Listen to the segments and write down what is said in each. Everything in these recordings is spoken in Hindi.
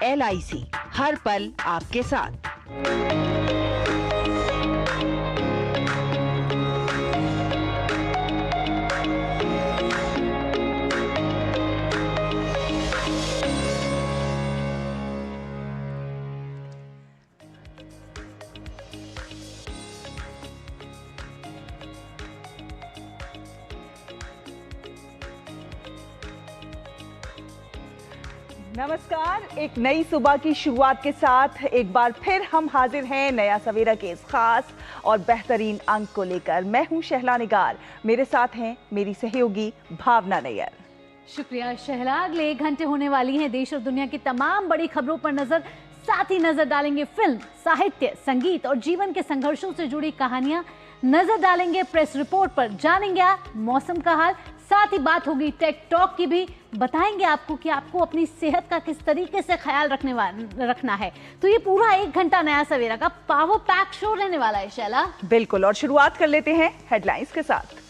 LIC हर पल आपके साथ। नमस्कार, एक नई सुबह की शुरुआत के साथ एक बार फिर हम हाजिर हैं नया सवेरा के इस खास और बेहतरीन अंक को लेकर। मैं हूं शहला निगार, मेरे साथ हैं मेरी सहयोगी भावना नैयर। शुक्रिया शहला। अगले 1 घंटे होने वाली हैं देश और दुनिया की तमाम बड़ी खबरों पर नजर, साथ ही नजर डालेंगे फिल्म, साहित्य, संगीत और जीवन के संघर्षों से जुड़ी कहानियां, नजर डालेंगे प्रेस रिपोर्ट पर, जानेंगे मौसम का हाल, साथ ही बात होगी टेक टॉक की भी, बताएंगे आपको कि आपको अपनी सेहत का किस तरीके से ख्याल रखना है। तो ये पूरा 1 घंटा नया सवेरा का पावर पैक शो रहने वाला है शैला। बिल्कुल, और शुरुआत कर लेते हैं हेडलाइंस के साथ।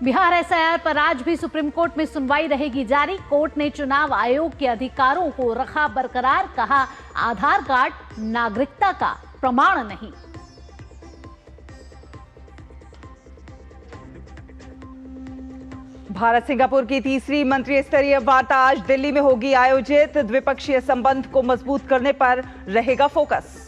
बिहार SIR पर आज भी सुप्रीम कोर्ट में सुनवाई रहेगी जारी। कोर्ट ने चुनाव आयोग के अधिकारों को रखा बरकरार, कहा आधार कार्ड नागरिकता का प्रमाण नहीं। भारत सिंगापुर की तीसरी मंत्री स्तरीय वार्ता आज दिल्ली में होगी आयोजित। द्विपक्षीय संबंध को मजबूत करने पर रहेगा फोकस।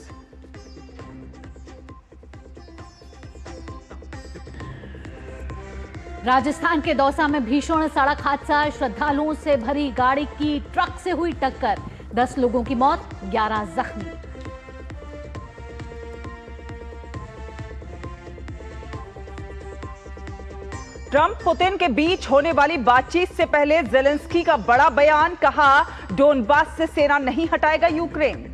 राजस्थान के दौसा में भीषण सड़क हादसा, श्रद्धालुओं से भरी गाड़ी की ट्रक से हुई टक्कर, 10 लोगों की मौत, 11 जख्मी। ट्रंप पुतिन के बीच होने वाली बातचीत से पहले जेलेंस्की का बड़ा बयान, कहा डोनबास से सेना नहीं हटाएगा यूक्रेन।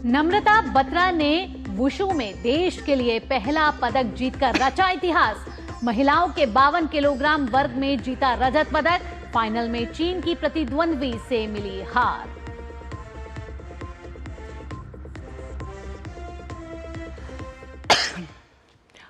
नम्रता बत्रा ने वुशु में देश के लिए पहला पदक जीतकर रचा इतिहास। महिलाओं के 52 किलोग्राम वर्ग में जीता रजत पदक, फाइनल में चीन की प्रतिद्वंद्वी से मिली हार।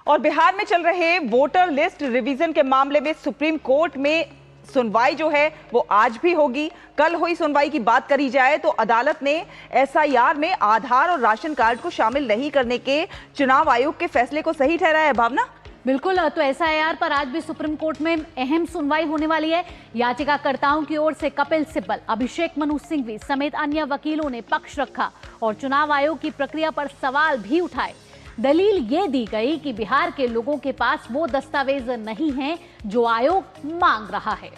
और बिहार में चल रहे वोटर लिस्ट रिवीजन के मामले में सुप्रीम कोर्ट में सुनवाई जो है वो आज भी होगी। कल हुई सुनवाई की बात करी जाए तो अदालत ने SIR में आधार और राशन कार्ड को शामिल नहीं करने के चुनाव आयोग के फैसले को सही ठहराया है। भावना, बिल्कुल, तो SIR पर आज भी सुप्रीम कोर्ट में अहम सुनवाई होने वाली है। याचिकाकर्ताओं की ओर से कपिल सिब्बल, अभिषेक मनु सिंघवी समेत अन्य वकीलों ने पक्ष रखा और चुनाव आयोग की प्रक्रिया पर सवाल भी उठाए। दलील ये दी गई कि बिहार के लोगों के पास वो दस्तावेज नहीं हैं जो आयोग मांग रहा है।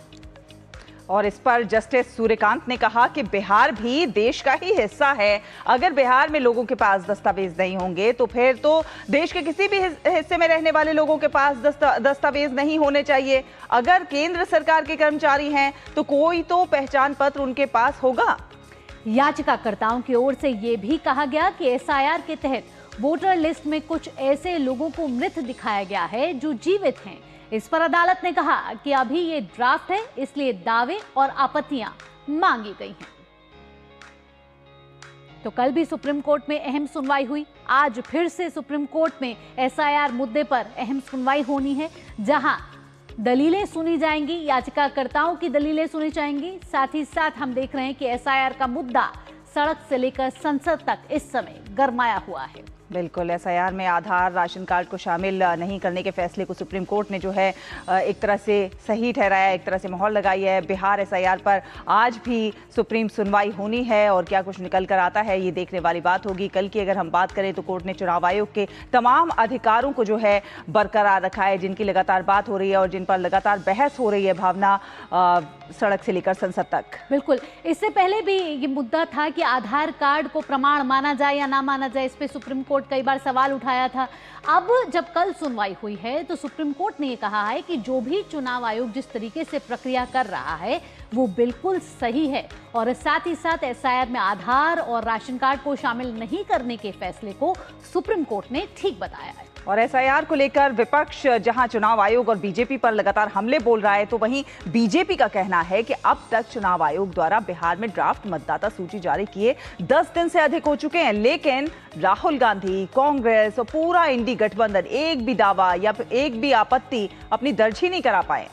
और इस पर जस्टिस सूर्यकांत ने कहा कि बिहार भी देश का ही हिस्सा है। अगर बिहार में लोगों के पास दस्तावेज नहीं होंगे तो फिर तो देश के किसी भी हिस्से में रहने वाले लोगों के पास दस्तावेज नहीं होने चाहिए। अगर केंद्र सरकार के कर्मचारी हैं तो कोई तो पहचान पत्र उनके पास होगा। याचिकाकर्ताओं की ओर से ये भी कहा गया कि SIR के तहत वोटर लिस्ट में कुछ ऐसे लोगों को मृत दिखाया गया है जो जीवित हैं। इस पर अदालत ने कहा कि अभी ये ड्राफ्ट है, इसलिए दावे और आपत्तियां मांगी गई हैं। तो कल भी सुप्रीम कोर्ट में अहम सुनवाई हुई। आज फिर से सुप्रीम कोर्ट में SIR मुद्दे पर अहम सुनवाई होनी है, जहां दलीलें सुनी जाएंगी, याचिकाकर्ताओं की दलीलें सुनी जाएंगी। साथ ही साथ हम देख रहे हैं कि SIR का मुद्दा सड़क से लेकर संसद तक इस समय गरमाया हुआ है। बिल्कुल, SIR में आधार राशन कार्ड को शामिल नहीं करने के फैसले को सुप्रीम कोर्ट ने जो है एक तरह से सही ठहराया, एक तरह से मोहर लगाई है। बिहार SIR पर आज भी सुप्रीम सुनवाई होनी है और क्या कुछ निकल कर आता है ये देखने वाली बात होगी। कल की अगर हम बात करें तो कोर्ट ने चुनाव आयोग के तमाम अधिकारों को जो है बरकरार रखा है, जिनकी लगातार बात हो रही है और जिन पर लगातार बहस हो रही है। भावना, सड़क से लेकर संसद तक। बिल्कुल, इससे पहले भी ये मुद्दा था कि आधार कार्ड को प्रमाण माना जाए या ना माना जाए, इस पे सुप्रीम कोर्ट कई बार सवाल उठाया था। अब जब कल सुनवाई हुई है तो सुप्रीम कोर्ट ने ये कहा है कि जो भी चुनाव आयोग जिस तरीके से प्रक्रिया कर रहा है वो बिल्कुल सही है और साथ ही साथ SIR में आधार और राशन कार्ड को शामिल नहीं करने के फैसले को सुप्रीम कोर्ट ने ठीक बताया है। और एसआईआर को लेकर विपक्ष जहां चुनाव आयोग और बीजेपी पर लगातार हमले बोल रहा है, तो वहीं बीजेपी का कहना है कि अब तक चुनाव आयोग द्वारा बिहार में ड्राफ्ट मतदाता सूची जारी किए 10 दिन से अधिक हो चुके हैं, लेकिन राहुल गांधी, कांग्रेस और पूरा इंडी गठबंधन एक भी दावा या एक भी आपत्ति अपनी दर्ज ही नहीं करा पाए।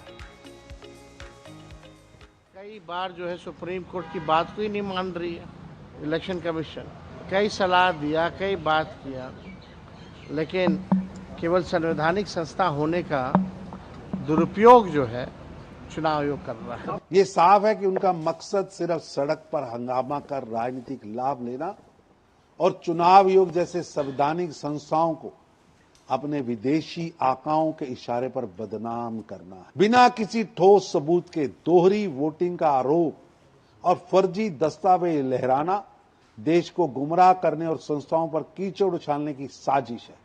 कई बार जो है सुप्रीम कोर्ट की बात को ही नहीं मान रही है इलेक्शन कमीशन। कई सलाह दिया, कई बात किया, लेकिन केवल संवैधानिक संस्था होने का दुरुपयोग जो है चुनाव आयोग कर रहा है। ये साफ है कि उनका मकसद सिर्फ सड़क पर हंगामा कर राजनीतिक लाभ लेना और चुनाव आयोग जैसे संवैधानिक संस्थाओं को अपने विदेशी आकाओं के इशारे पर बदनाम करना है। बिना किसी ठोस सबूत के दोहरी वोटिंग का आरोप और फर्जी दस्तावेज लहराना देश को गुमराह करने और संस्थाओं पर कीचड़ उछालने की साजिश है।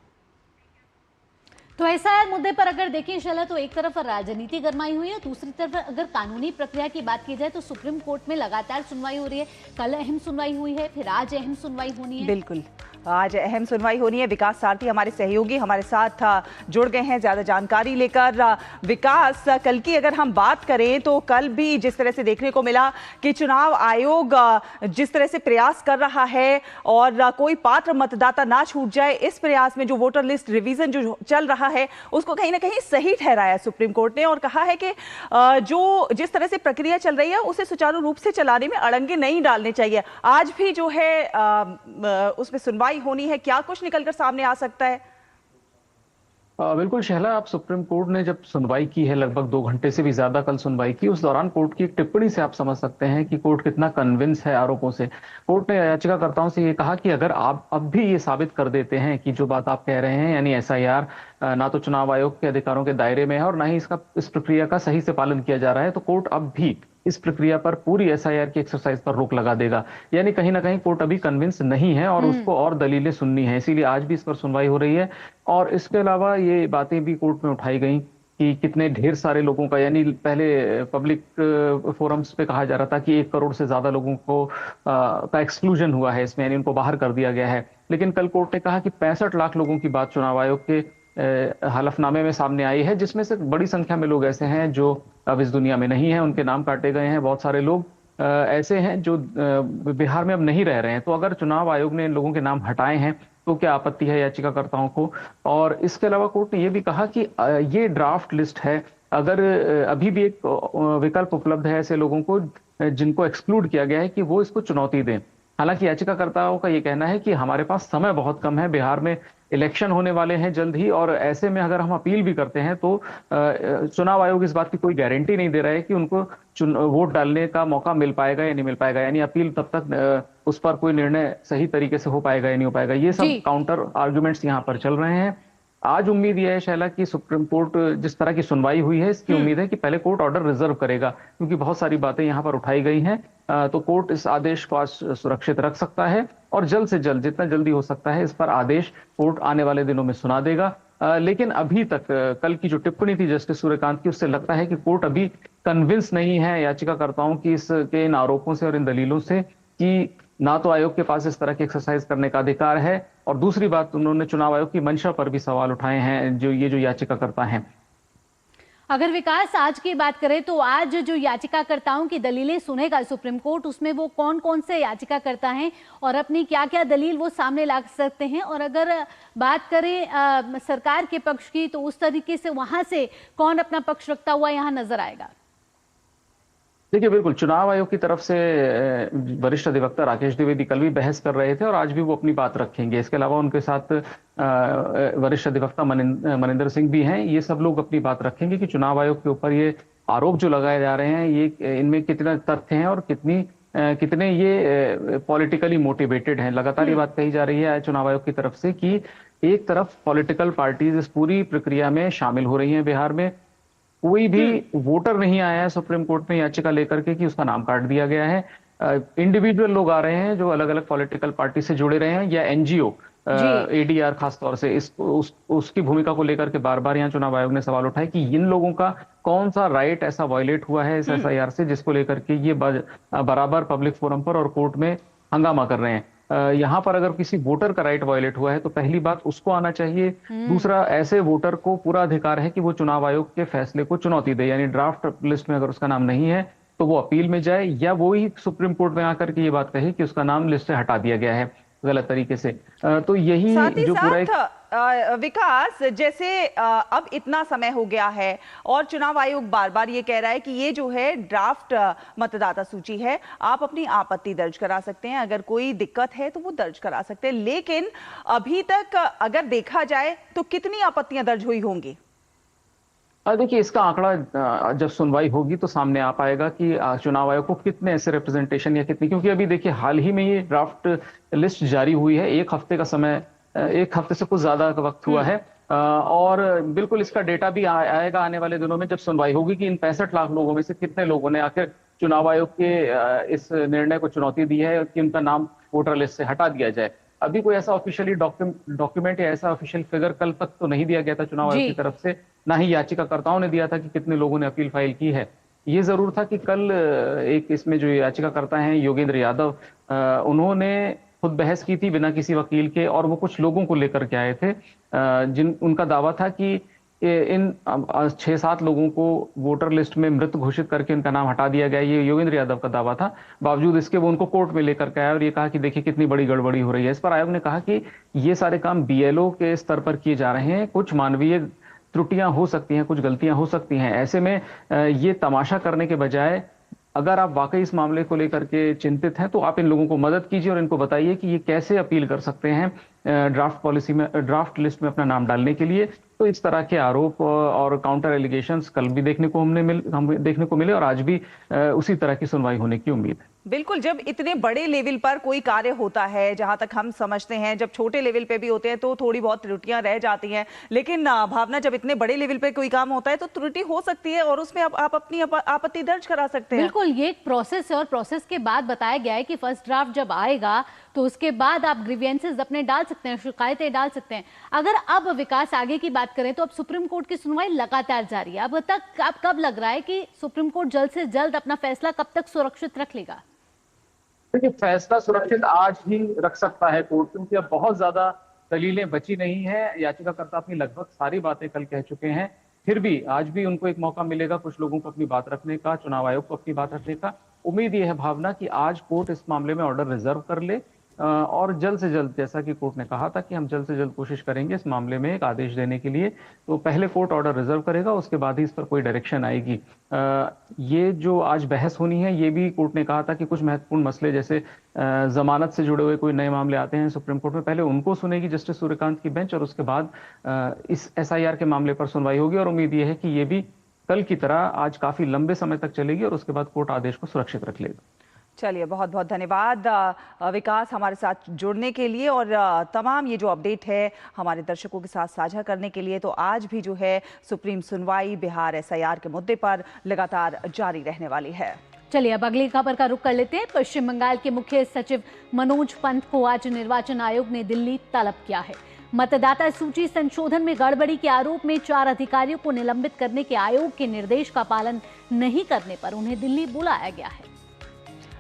तो एसआईआर मुद्दे पर अगर देखें शैला, तो एक तरफ राजनीति गरमाई हुई है, दूसरी तरफ अगर कानूनी प्रक्रिया की बात की जाए तो सुप्रीम कोर्ट में लगातार सुनवाई हो रही है। कल अहम सुनवाई हुई है, फिर आज अहम सुनवाई होनी है। बिल्कुल, आज अहम सुनवाई होनी है। विकास सारथी हमारे सहयोगी हमारे साथ जुड़ गए हैं ज्यादा जानकारी लेकर। विकास, कल की अगर हम बात करें तो कल भी जिस तरह से देखने को मिला कि चुनाव आयोग जिस तरह से प्रयास कर रहा है और कोई पात्र मतदाता ना छूट जाए, इस प्रयास में जो वोटर लिस्ट रिवीजन जो चल रहा है उसको कहीं ना कहीं सही ठहराया सुप्रीम कोर्ट ने और कहा है कि जो जिस तरह से प्रक्रिया चल रही है उसे सुचारू रूप से चलाने में अड़ंगे नहीं डालने चाहिए। आज भी जो है उसमें सुनवाई होनी है, क्या कुछ निकलकर सामने आ सकता है? बिल्कुल शहला, आप सुप्रीम कोर्ट ने जब सुनवाई की है, लगभग 2 घंटे से भी ज्यादा कल सुनवाई की, उस दौरान कोर्ट की एक टिप्पणी से आप समझ सकते हैं कि कोर्ट कितना कन्विंस है आरोपों से। कोर्ट ने याचिकाकर्ताओं से ये कहा कि अगर आप अब भी ये साबित कर देते हैं कि जो बात आप कह रहे हैं, यानी एसआईआर ना तो चुनाव आयोग के अधिकारों के दायरे में है और ना ही इस प्रक्रिया का सही से पालन किया जा रहा है, तो कोर्ट अब भी इस प्रक्रिया पर, पूरी एसआईआर की एक्सरसाइज पर रोक लगा देगा। यानी कहीं ना कहीं कोर्ट अभी कन्विंस नहीं है और उसको और दलीलें सुननी है, इसीलिए आज भी इस पर सुनवाई हो रही है। और इसके अलावा ये बातें भी कोर्ट में उठाई गई कि कितने ढेर सारे लोगों का, यानी पहले पब्लिक फोरम्स पे कहा जा रहा था कि 1 करोड़ से ज्यादा लोगों को का एक्सक्लूजन हुआ है इसमें, यानी उनको बाहर कर दिया गया है। लेकिन कल कोर्ट ने कहा कि 65 लाख लोगों की बात चुनाव आयोग के हलफनामे में सामने आई है, जिसमें से बड़ी संख्या में लोग ऐसे हैं जो अब इस दुनिया में नहीं है, उनके नाम काटे गए हैं। बहुत सारे लोग ऐसे हैं जो बिहार में अब नहीं रह रहे हैं। तो अगर चुनाव आयोग ने इन लोगों के नाम हटाए हैं तो क्या आपत्ति है याचिकाकर्ताओं को? और इसके अलावा कोर्ट ने यह भी कहा कि ये ड्राफ्ट लिस्ट है, अगर अभी भी एक विकल्प उपलब्ध है ऐसे लोगों को जिनको एक्सक्लूड किया गया है कि वो इसको चुनौती दें। हालांकि याचिकाकर्ताओं का ये कहना है कि हमारे पास समय बहुत कम है, बिहार में इलेक्शन होने वाले हैं जल्द ही, और ऐसे में अगर हम अपील भी करते हैं तो चुनाव आयोग इस बात की कोई गारंटी नहीं दे रहा है कि उनको वोट डालने का मौका मिल पाएगा या नहीं मिल पाएगा, यानी अपील तब तक उस पर कोई निर्णय सही तरीके से हो पाएगा या नहीं हो पाएगा। ये सब काउंटर आर्ग्यूमेंट्स यहाँ पर चल रहे हैं। आज उम्मीद यह है शैला कि सुप्रीम कोर्ट जिस तरह की सुनवाई हुई है, इसकी उम्मीद है कि पहले कोर्ट ऑर्डर रिजर्व करेगा, क्योंकि बहुत सारी बातें यहाँ पर उठाई गई हैं। तो कोर्ट इस आदेश को आज सुरक्षित रख सकता है और जल्द से जल्द, जितना जल्दी हो सकता है, इस पर आदेश कोर्ट आने वाले दिनों में सुना देगा। लेकिन अभी तक कल की जो टिप्पणी थी जस्टिस सूर्यकांत की, उससे लगता है कि कोर्ट अभी कन्विंस नहीं है याचिकाकर्ताओं की के इन आरोपों से और इन दलीलों से कि ना तो आयोग के पास इस तरह की एक्सरसाइज करने का अधिकार है, और दूसरी बात, उन्होंने चुनाव आयोग की मंशा पर भी सवाल उठाए हैं जो याचिकाकर्ता हैं। अगर विकास आज की बात करें तो आज जो याचिकाकर्ताओं की दलीलें सुनेगा सुप्रीम कोर्ट, उसमें वो कौन कौन से याचिकाकर्ता हैं और अपनी क्या क्या दलील वो सामने ला सकते हैं, और अगर बात करें सरकार के पक्ष की तो उस तरीके से वहां से कौन अपना पक्ष रखता हुआ यहाँ नजर आएगा? देखिए, बिल्कुल चुनाव आयोग की तरफ से वरिष्ठ अधिवक्ता राकेश द्विवेदी कल भी बहस कर रहे थे और आज भी वो अपनी बात रखेंगे। इसके अलावा उनके साथ वरिष्ठ अधिवक्ता मनिंदर सिंह भी हैं। ये सब लोग अपनी बात रखेंगे कि चुनाव आयोग के ऊपर ये आरोप जो लगाए जा रहे हैं, ये इनमें कितने तथ्य हैं और कितने ये पॉलिटिकली मोटिवेटेड हैं। लगातार ये बात कही जा रही है चुनाव आयोग की तरफ से कि एक तरफ पॉलिटिकल पार्टीज इस पूरी प्रक्रिया में शामिल हो रही हैं। बिहार में कोई भी वोटर नहीं आया है सुप्रीम कोर्ट में याचिका लेकर के कि उसका नाम काट दिया गया है। इंडिविजुअल लोग आ रहे हैं जो अलग अलग पॉलिटिकल पार्टी से जुड़े रहे हैं, या एनजीओ, एडीआर खास तौर से उसकी भूमिका को लेकर के बार बार यहाँ चुनाव आयोग ने सवाल उठाए कि इन लोगों का कौन सा राइट ऐसा वायलेट हुआ है इस एसआईआर से, जिसको लेकर के ये बराबर पब्लिक फोरम पर और कोर्ट में हंगामा कर रहे हैं। यहाँ पर अगर किसी वोटर का राइट वायलेट हुआ है तो पहली बात उसको आना चाहिए। दूसरा, ऐसे वोटर को पूरा अधिकार है कि वो चुनाव आयोग के फैसले को चुनौती दे, यानी ड्राफ्ट लिस्ट में अगर उसका नाम नहीं है तो वो अपील में जाए, या वो ही सुप्रीम कोर्ट में आकर के ये बात कहे कि उसका नाम लिस्ट से हटा दिया गया है गलत तरीके से। तो यही जो पूरा एक विकास, जैसे अब इतना समय हो गया है और चुनाव आयोग बार बार ये कह रहा है कि ये जो है ड्राफ्ट मतदाता सूची है, आप अपनी आपत्ति दर्ज करा सकते हैं, अगर कोई दिक्कत है तो वो दर्ज करा सकते हैं, लेकिन अभी तक अगर देखा जाए तो कितनी आपत्तियां दर्ज हुई होंगी? देखिए, इसका आंकड़ा जब सुनवाई होगी तो सामने आ पाएगा कि चुनाव आयोग को कितने ऐसे रिप्रेजेंटेशन या कितनी, क्योंकि अभी देखिए हाल ही में ये ड्राफ्ट लिस्ट जारी हुई है, एक हफ्ते का समय, एक हफ्ते से कुछ ज्यादा का वक्त हुआ है, और बिल्कुल इसका डेटा भी आएगा आने वाले दिनों में जब सुनवाई होगी कि इन 65 लाख लोगों में से कितने लोगों ने आखिर चुनाव आयोग के इस निर्णय को चुनौती दी है कि उनका नाम वोटर लिस्ट से हटा दिया जाए। अभी कोई ऐसा ऑफिशियली डॉक्यूमेंट या ऐसा ऑफिशियल फिगर कल तक तो नहीं दिया गया था चुनाव आयोग की तरफ से, ना ही याचिकाकर्ताओं ने दिया था कि कितने लोगों ने अपील फाइल की है। ये जरूर था कि कल एक इसमें जो याचिकाकर्ता हैं योगेंद्र यादव, उन्होंने खुद बहस की थी बिना किसी वकील के, और वो कुछ लोगों को लेकर के आए थे जिन उनका दावा था कि इन 6-7 लोगों को वोटर लिस्ट में मृत घोषित करके इनका नाम हटा दिया गया। ये योगेंद्र यादव का दावा था। बावजूद इसके वो उनको कोर्ट में लेकर के आया और ये कहा कि देखिए कितनी बड़ी गड़बड़ी हो रही है। इस पर आयोग ने कहा कि ये सारे काम बीएलओ के स्तर पर किए जा रहे हैं, कुछ मानवीय त्रुटियां हो सकती हैं, कुछ गलतियां हो सकती हैं। ऐसे में ये तमाशा करने के बजाय अगर आप वाकई इस मामले को लेकर के चिंतित हैं तो आप इन लोगों को मदद कीजिए और इनको बताइए कि ये कैसे अपील कर सकते हैं ड्राफ्ट लिस्ट में अपना नाम डालने के लिए। तो इस तरह के आरोप और काउंटर एलिगेशंस कल भी देखने को मिले और आज भी उसी तरह की सुनवाई होने की उम्मीद है। बिल्कुल, जब इतने बड़े लेवल पर कोई कार्य होता है, जहां तक हम समझते हैं, जब छोटे लेवल पे भी होते हैं तो थोड़ी बहुत त्रुटियां रह जाती हैं, लेकिन भावना, जब इतने बड़े लेवल पे कोई काम होता है तो त्रुटि हो सकती है और उसमें आप अपनी आपत्ति दर्ज करा सकते हैं। बिल्कुल, ये एक प्रोसेस है और प्रोसेस के बाद बताया गया है कि फर्स्ट ड्राफ्ट जब आएगा तो उसके बाद आप ग्रीवियंसेस अपने डाल सकते हैं, शिकायतें डाल सकते हैं। अगर अब विकास आगे की बात करें तो अब सुप्रीम कोर्ट की सुनवाई लगातार जारी है। अब तक अब कब लग रहा है कि सुप्रीम कोर्ट जल्द से जल्द अपना फैसला कब तक सुरक्षित रख लेगा? देखिए, फैसला सुरक्षित आज ही रख सकता है कोर्ट, क्योंकि अब बहुत ज्यादा दलीलें बची नहीं है। याचिकाकर्ता अपनी लगभग सारी बातें कल कह चुके हैं, फिर भी आज भी उनको एक मौका मिलेगा कुछ लोगों को अपनी बात रखने का, चुनाव आयोग को अपनी बात रखने का। उम्मीद ये है भावना कि आज कोर्ट इस मामले में ऑर्डर रिजर्व कर ले और जल्द से जल्द, जैसा कि कोर्ट ने कहा था कि हम जल्द से जल्द कोशिश करेंगे इस मामले में एक आदेश देने के लिए, तो पहले कोर्ट ऑर्डर रिजर्व करेगा, उसके बाद ही इस पर कोई डायरेक्शन आएगी। ये जो आज बहस होनी है, ये भी कोर्ट ने कहा था कि कुछ महत्वपूर्ण मसले जैसे जमानत से जुड़े हुए कोई नए मामले आते हैं सुप्रीम कोर्ट में, पहले उनको सुनेगी जस्टिस सूर्यकांत की बेंच और उसके बाद इस एसआईआर के मामले पर सुनवाई होगी। और उम्मीद ये है कि ये भी कल की तरह आज काफी लंबे समय तक चलेगी और उसके बाद कोर्ट आदेश को सुरक्षित रख लेगा। चलिए, बहुत बहुत धन्यवाद विकास हमारे साथ जुड़ने के लिए और तमाम ये जो अपडेट है हमारे दर्शकों के साथ साझा करने के लिए। तो आज भी जो है सुप्रीम सुनवाई बिहार एसआईआर के मुद्दे पर लगातार जारी रहने वाली है। चलिए अब अगली खबर का रुख कर लेते हैं। पश्चिम बंगाल के मुख्य सचिव मनोज पंत को आज निर्वाचन आयोग ने दिल्ली तलब किया है। मतदाता सूची संशोधन में गड़बड़ी के आरोप में 4 अधिकारियों को निलंबित करने के आयोग के निर्देश का पालन नहीं करने पर उन्हें दिल्ली बुलाया गया है।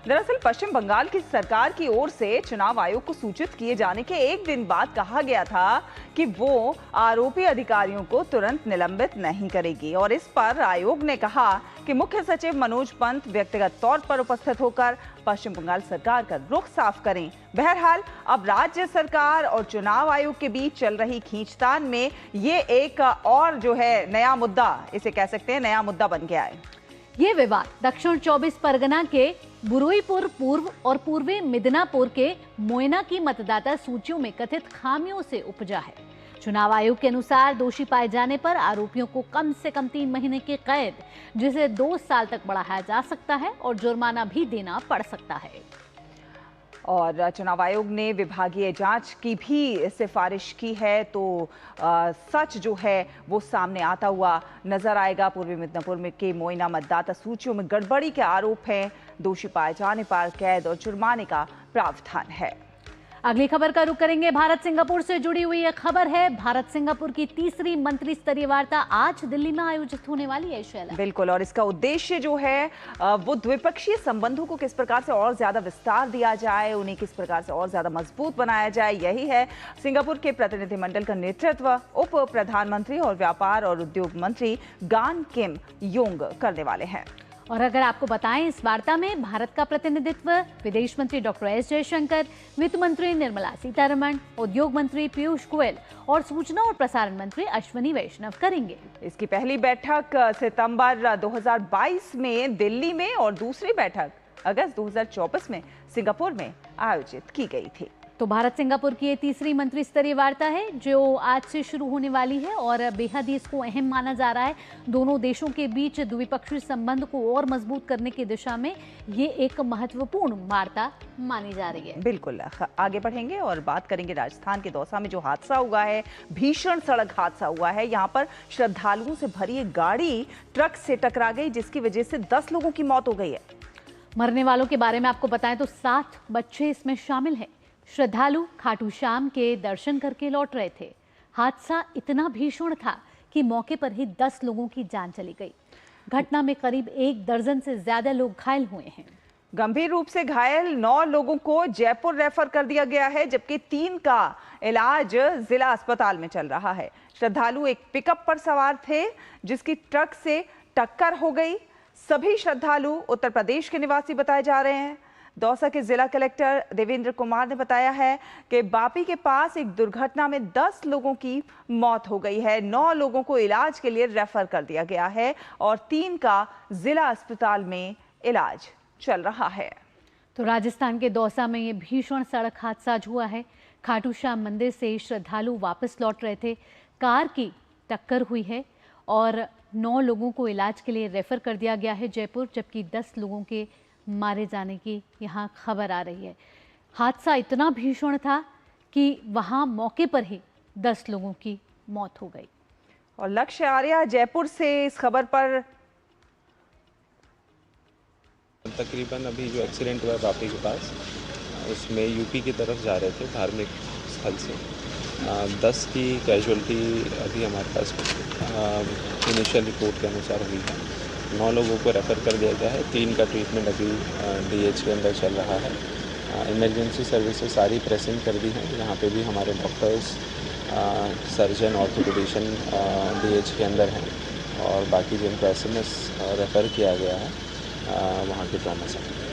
दरअसल पश्चिम बंगाल की सरकार की ओर से चुनाव आयोग को सूचित किए जाने के एक दिन बाद कहा गया था कि वो आरोपी अधिकारियों को तुरंत निलंबित नहीं करेगी और इस पर आयोग ने कहा कि मुख्य सचिव मनोज पंत व्यक्तिगत तौर पर उपस्थित होकर पश्चिम बंगाल सरकार का रुख साफ करें। बहरहाल अब राज्य सरकार और चुनाव आयोग के बीच चल रही खींचतान में ये एक और जो है नया मुद्दा, इसे कह सकते हैं नया मुद्दा बन गया है। ये विवाद दक्षिण 24 परगना के बुरुईपुर पूर्व और पूर्वी मिदनापुर के मोयना की मतदाता सूचियों में कथित खामियों से उपजा है। चुनाव आयोग के अनुसार दोषी पाए जाने पर आरोपियों को कम से कम 3 महीने की कैद, जिसे 2 साल तक बढ़ाया जा सकता है और जुर्माना भी देना पड़ सकता है। और चुनाव आयोग ने विभागीय जांच की भी सिफारिश की है, तो सच जो है वो सामने आता हुआ नजर आएगा। पूर्वी मिदनापुर में के मोयना मतदाता सूचियों में गड़बड़ी के आरोप हैं, दोषी पाए जाने पर कैद और जुर्माने का प्रावधान है। अगली खबर का रुख करेंगे भारत सिंगापुर से जुड़ी हुई यह खबर है। भारत सिंगापुर की तीसरी मंत्री स्तरीय वार्ता आज दिल्ली में आयोजित होने वाली है शैला। बिल्कुल, और इसका उद्देश्य जो है वो द्विपक्षीय संबंधों को किस प्रकार से और ज्यादा विस्तार दिया जाए, उन्हें किस प्रकार से और ज्यादा मजबूत बनाया जाए, यही है सिंगापुर के प्रतिनिधिमंडल का नेतृत्व उप प्रधानमंत्री और व्यापार और उद्योग मंत्री गान किम योंग करने वाले हैं। और अगर आपको बताएं, इस वार्ता में भारत का प्रतिनिधित्व विदेश मंत्री डॉक्टर एस जयशंकर, वित्त मंत्री निर्मला सीतारमण, उद्योग मंत्री पीयूष गोयल और सूचना और प्रसारण मंत्री अश्विनी वैष्णव करेंगे। इसकी पहली बैठक सितंबर 2022 में दिल्ली में और दूसरी बैठक अगस्त 2024 में सिंगापुर में आयोजित की गई थी। तो भारत सिंगापुर की ये तीसरी मंत्री स्तरीय वार्ता है जो आज से शुरू होने वाली है और बेहद ही इसको अहम माना जा रहा है। दोनों देशों के बीच द्विपक्षीय संबंध को और मजबूत करने की दिशा में ये एक महत्वपूर्ण वार्ता मानी जा रही है। बिल्कुल, आगे बढ़ेंगे और बात करेंगे राजस्थान के दौसा में जो हादसा हुआ है, भीषण सड़क हादसा हुआ है। यहाँ पर श्रद्धालुओं से भरी एक गाड़ी ट्रक से टकरा गई जिसकी वजह से 10 लोगों की मौत हो गई है। मरने वालों के बारे में आपको बताएं तो 7 बच्चे इसमें शामिल हैं। श्रद्धालु खाटू श्याम के दर्शन करके लौट रहे थे। हादसा इतना भीषण था कि मौके पर ही 10 लोगों की जान चली गई। घटना में करीब 1 दर्जन से ज्यादा लोग घायल हुए हैं। गंभीर रूप से घायल 9 लोगों को जयपुर रेफर कर दिया गया है, जबकि 3 का इलाज जिला अस्पताल में चल रहा है। श्रद्धालु एक पिकअप पर सवार थे जिसकी ट्रक से टक्कर हो गई। सभी श्रद्धालु उत्तर प्रदेश के निवासी बताए जा रहे हैं। दौसा के जिला कलेक्टर देवेंद्र कुमार ने बताया है कि बापी के पास एक दुर्घटना में 10 लोगों की मौत हो गई है। 9 लोगों को इलाज के लिए रेफर कर दिया गया है और 3 का जिला अस्पताल में इलाज चल रहा है। तो राजस्थान के दौसा में ये भीषण सड़क हादसा हुआ है। खाटू श्याम मंदिर से श्रद्धालु वापस लौट रहे थे। कार की टक्कर हुई है और 9 लोगों को इलाज के लिए रेफर कर दिया गया है जयपुर, जबकि 10 लोगों के मारे जाने की यहाँ खबर आ रही है। हादसा इतना भीषण था कि वहाँ मौके पर ही 10 लोगों की मौत हो गई। और लक्ष्य आर्या जयपुर से इस खबर पर। तकरीबन अभी जो एक्सीडेंट हुआ वापी के पास, उसमें यूपी की तरफ जा रहे थे धार्मिक स्थल से। 10 की कैजुअलिटी अभी हमारे पास इनिशियल रिपोर्ट के अनुसार हुई है। 9 लोगों को रेफ़र कर दिया गया है। 3 का ट्रीटमेंट अभी डीएच के अंदर चल रहा है। इमरजेंसी सर्विसेज सारी प्रेसिंग कर दी हैं। यहाँ पे भी हमारे डॉक्टर्स, सर्जन, ऑर्थोपेडिशियन डीएच के अंदर हैं और बाकी जिनको एसएमएस रेफ़र किया गया है वहाँ के ट्रॉमा सेंटर।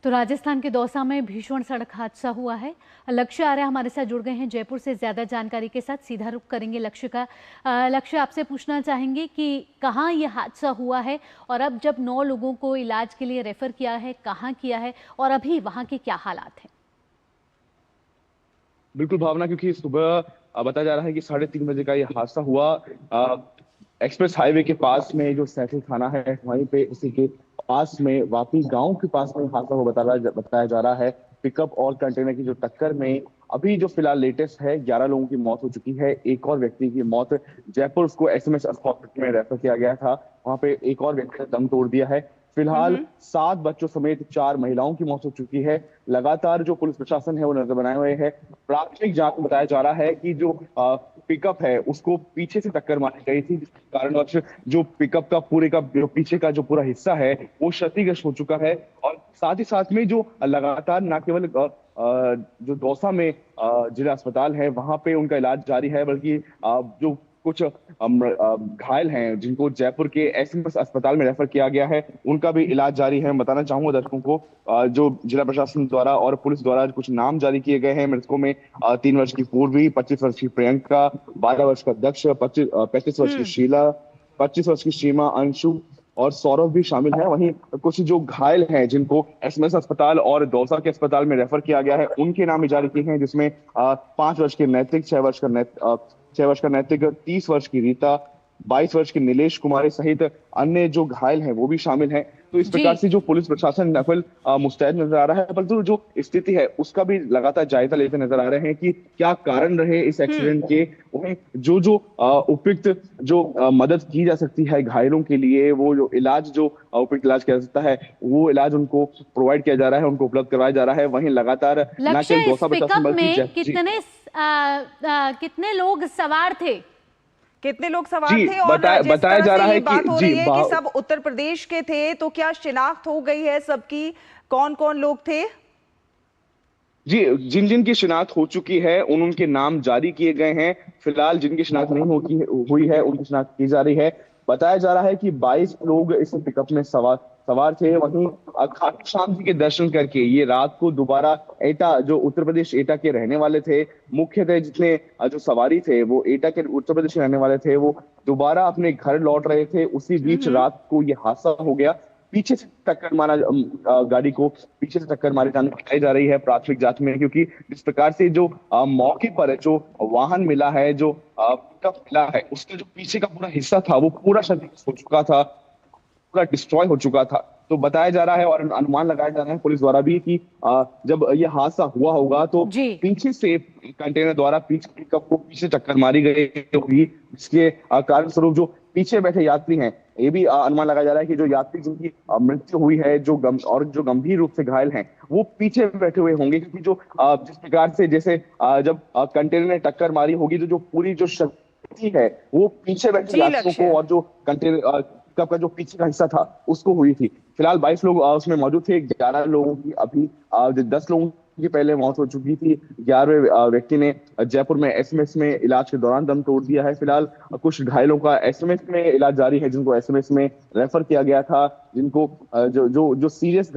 तो राजस्थान के दौसा में भीषण सड़क हादसा हुआ है। लक्ष्य आर्या हमारे साथ जुड़ गए हैं जयपुर से ज्यादा जानकारी के साथ। सीधा रुख करेंगे लक्ष्य का। लक्ष्य, आपसे पूछना चाहेंगे कि कहाँ ये हादसा हुआ है और अब जब 9 लोगों को इलाज के लिए रेफर किया है, कहाँ किया है और अभी वहाँ के क्या हालात हैं? बिल्कुल भावना, क्योंकि सुबह बताया जा रहा है कि 3:30 बजे का ये हादसा हुआ। एक्सप्रेस हाईवे के पास में जो सैथिल थाना है वहीं पे उसी के पास में वापी गांव के पास में हादसा हो बताया जा रहा है। पिकअप और कंटेनर की जो टक्कर में अभी जो फिलहाल लेटेस्ट है 11 लोगों की मौत हो चुकी है। एक और व्यक्ति की मौत जयपुर, उसको एसएमएस हॉस्पिटल में रेफर किया गया था, वहां पे एक और व्यक्ति ने दम तोड़ दिया है। फिलहाल 7 बच्चों समेत 4 महिलाओं की मौत हो चुकी है। लगातार जो पुलिस प्रशासन है वो नजर बनाए हुए है। प्राथमिक जांच में बताया जा रहा है कि जो पिकअप है उसको पीछे से टक्कर मारी गई थी, जिसके कारणवश जो पिकअप का जो पीछे का जो पूरा हिस्सा है वो क्षतिग्रस्त हो चुका है। और साथ ही साथ में जो लगातार न केवल जो दौसा में जिला अस्पताल है वहां पे उनका इलाज जारी है, बल्कि जो कुछ घायल हैं जिनको जयपुर के एसएमएस अस्पताल में रेफर किया गया है उनका भी इलाज जारी है। बताना चाहूंगा दर्शकों को जो जिला प्रशासन द्वारा और पुलिस द्वारा कुछ नाम जारी किए गए हैं मृतकों में 3 वर्ष की पूर्वी, 25 वर्ष की प्रियंका, 12 वर्ष का दक्ष, 35 वर्ष की शीला, 25 वर्ष की सीमा, अंशु और सौरभ भी शामिल है। वहीं कुछ जो घायल हैं जिनको एसएमएस अस्पताल और दौसा के अस्पताल में रेफर किया गया है उनके नाम जारी किए हैं, जिसमें 5 वर्ष के नैतिक, 6 वर्ष का नैतिक, 30 वर्ष की रीता, 22 वर्ष के नीलेश कुमारी सहित अन्य जो घायल हैं वो भी शामिल हैं। तो इस प्रकार से जो पुलिस प्रशासन नफल मुस्तैद नजर आ रहा है, परंतु जो स्थिति है उसका भी लगातार जायजा लेते नजर आ रहे हैं कि क्या कारण रहे इस एक्सीडेंट के। वहीं जो उपयुक्त जो मदद की जा सकती है घायलों के लिए, वो जो इलाज जो उपयुक्त इलाज किया जा सकता है वो इलाज उनको प्रोवाइड किया जा रहा है, उनको उपलब्ध करवाया जा रहा है। वहीं लगातार न केवल दौसा प्रशासन बल्कि कितने लोग सवार थे? कितने लोग सवार थे? और बताया जा रहा है बात हो रही है कि सब उत्तर प्रदेश के थे, तो क्या शिनाख्त हो गई है सबकी? कौन कौन लोग थे? जी, जिन जिन की शिनाख्त हो चुकी है उनके नाम जारी किए गए हैं। फिलहाल जिनकी शिनाख्त नहीं हुई है उनकी शिनाख्त की जा रही है। बताया जा रहा है कि 22 लोग इस पिकअप में सवार थे। वहीं खाटू श्याम जी के दर्शन करके ये रात को दोबारा एटा, जो उत्तर प्रदेश एटा के रहने वाले थे, मुख्यतः जितने जो सवारी थे वो एटा के उत्तर प्रदेश के रहने वाले थे, वो दोबारा अपने घर लौट रहे थे। उसी बीच रात को ये हादसा हो गया। पीछे से टक्कर मारा, गाड़ी को पीछे से टक्कर मारे जाने बताई जा रही है प्राथमिक जांच में, क्योंकि जिस प्रकार से जो मौके पर जो वाहन मिला है, जो पिकअप मिला है, उसका जो पीछे का पूरा हिस्सा था वो पूरा क्षतिग्रस्त हो चुका था, पूरा डिस्ट्रॉय हो चुका था। तो बताया जा रहा है और अनुमान लगाया जा रहा है पुलिस द्वारा भी कि जब ये हादसा हुआ होगा तो पीछे से कंटेनर द्वारा पिकअप को पीछे टक्कर मारी गई होगी, जिसके कारण स्वरूप जो पीछे बैठे यात्री हैं, ये भी अनुमान लगाया जा रहा है कि जो यात्री जिनकी मृत्यु हुई है, जो गंभीर रूप से घायल हैं, वो पीछे बैठे हुए होंगे, क्योंकि जो जिस प्रकार से जैसे जब कंटेनर ने टक्कर मारी होगी तो जो पूरी जो शक्ति है वो पीछे बैठे यात्रियों को और जो कंटेनर का जो पीछे का हिस्सा था उसको हुई थी। फिलहाल 22 लोग उसमें मौजूद थे। 11 लोगों की अभी 10 लोगों की पहले मौत हो चुकी थी। 11वें व्यक्ति ने जयपुर में एसएमएस में इलाज के दौरान दम तोड़ दिया है। फिलहाल कुछ घायलों का एसएमएस में इलाज जारी है, जिनको एसएमएस में रेफर किया गया था। जिनको जो सीरियस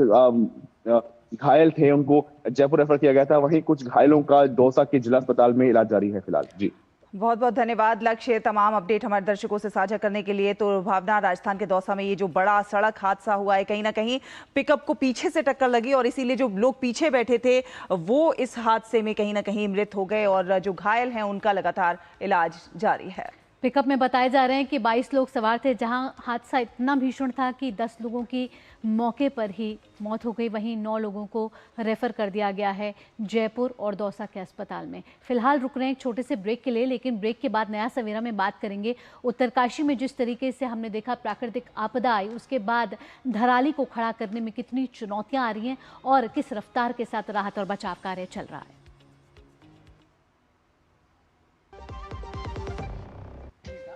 घायल थे उनको जयपुर रेफर किया गया था। वहीं कुछ घायलों का दौसा के जिला अस्पताल में इलाज जारी है फिलहाल। जी, बहुत बहुत धन्यवाद लक्ष्य, तमाम अपडेट हमारे दर्शकों से साझा करने के लिए। तो भावना, राजस्थान के दौसा में ये जो बड़ा सड़क हादसा हुआ है, कहीं ना कहीं पिकअप को पीछे से टक्कर लगी और इसीलिए जो लोग पीछे बैठे थे वो इस हादसे में कहीं ना कहीं मृत हो गए और जो घायल हैं उनका लगातार इलाज जारी है। पिकअप में बताए जा रहे हैं कि 22 लोग सवार थे, जहां हादसा इतना भीषण था कि 10 लोगों की मौके पर ही मौत हो गई। वहीं 9 लोगों को रेफर कर दिया गया है जयपुर और दौसा के अस्पताल में। फिलहाल रुक रहे हैं एक छोटे से ब्रेक के लिए, लेकिन ब्रेक के बाद नया सवेरा में बात करेंगे उत्तरकाशी में जिस तरीके से हमने देखा प्राकृतिक आपदा आई, उसके बाद धराली को खड़ा करने में कितनी चुनौतियां आ रही हैं और किस रफ्तार के साथ राहत और बचाव कार्य चल रहा है।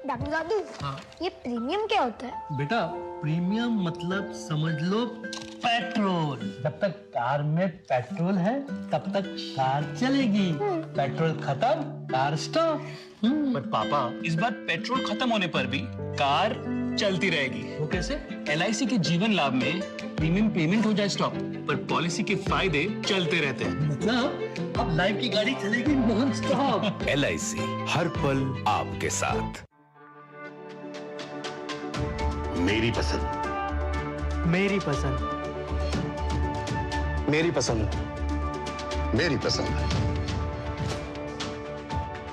डॉक्टर दादू, ये प्रीमियम क्या होता है? बेटा, प्रीमियम मतलब समझ लो पेट्रोल। जब तक कार में पेट्रोल है तब तक कार चलेगी, पेट्रोल खत्म कार स्टॉप। पर पापा, इस बार पेट्रोल खत्म होने पर भी कार चलती रहेगी। वो कैसे? LIC के जीवन लाभ में प्रीमियम पेमेंट हो जाए स्टॉप, पर पॉलिसी के फायदे चलते रहते हैं। मतलब अब लाइफ की गाड़ी चलेगी नॉन स्टॉप। LIC हर पल आपके साथ। मेरी पसंद, मेरी पसंद, मेरी पसंद, मेरी पसंद,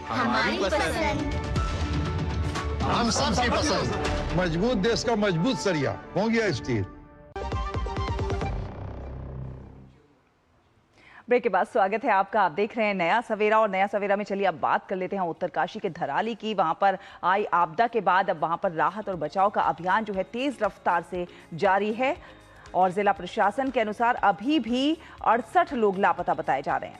हमारी पसंद, हम सबकी पसंद। मजबूत देश का मजबूत सरिया हो गया स्टील। ब्रेक के बाद स्वागत है आपका। आप देख रहे हैं नया सवेरा और नया सवेरा में चलिए अब बात कर लेते हैं उत्तरकाशी के धराली की। वहां पर आई आपदा के बाद अब वहां पर राहत और बचाव का अभियान जो है तेज रफ्तार से जारी है और जिला प्रशासन के अनुसार अभी भी 68 लोग लापता बताए जा रहे हैं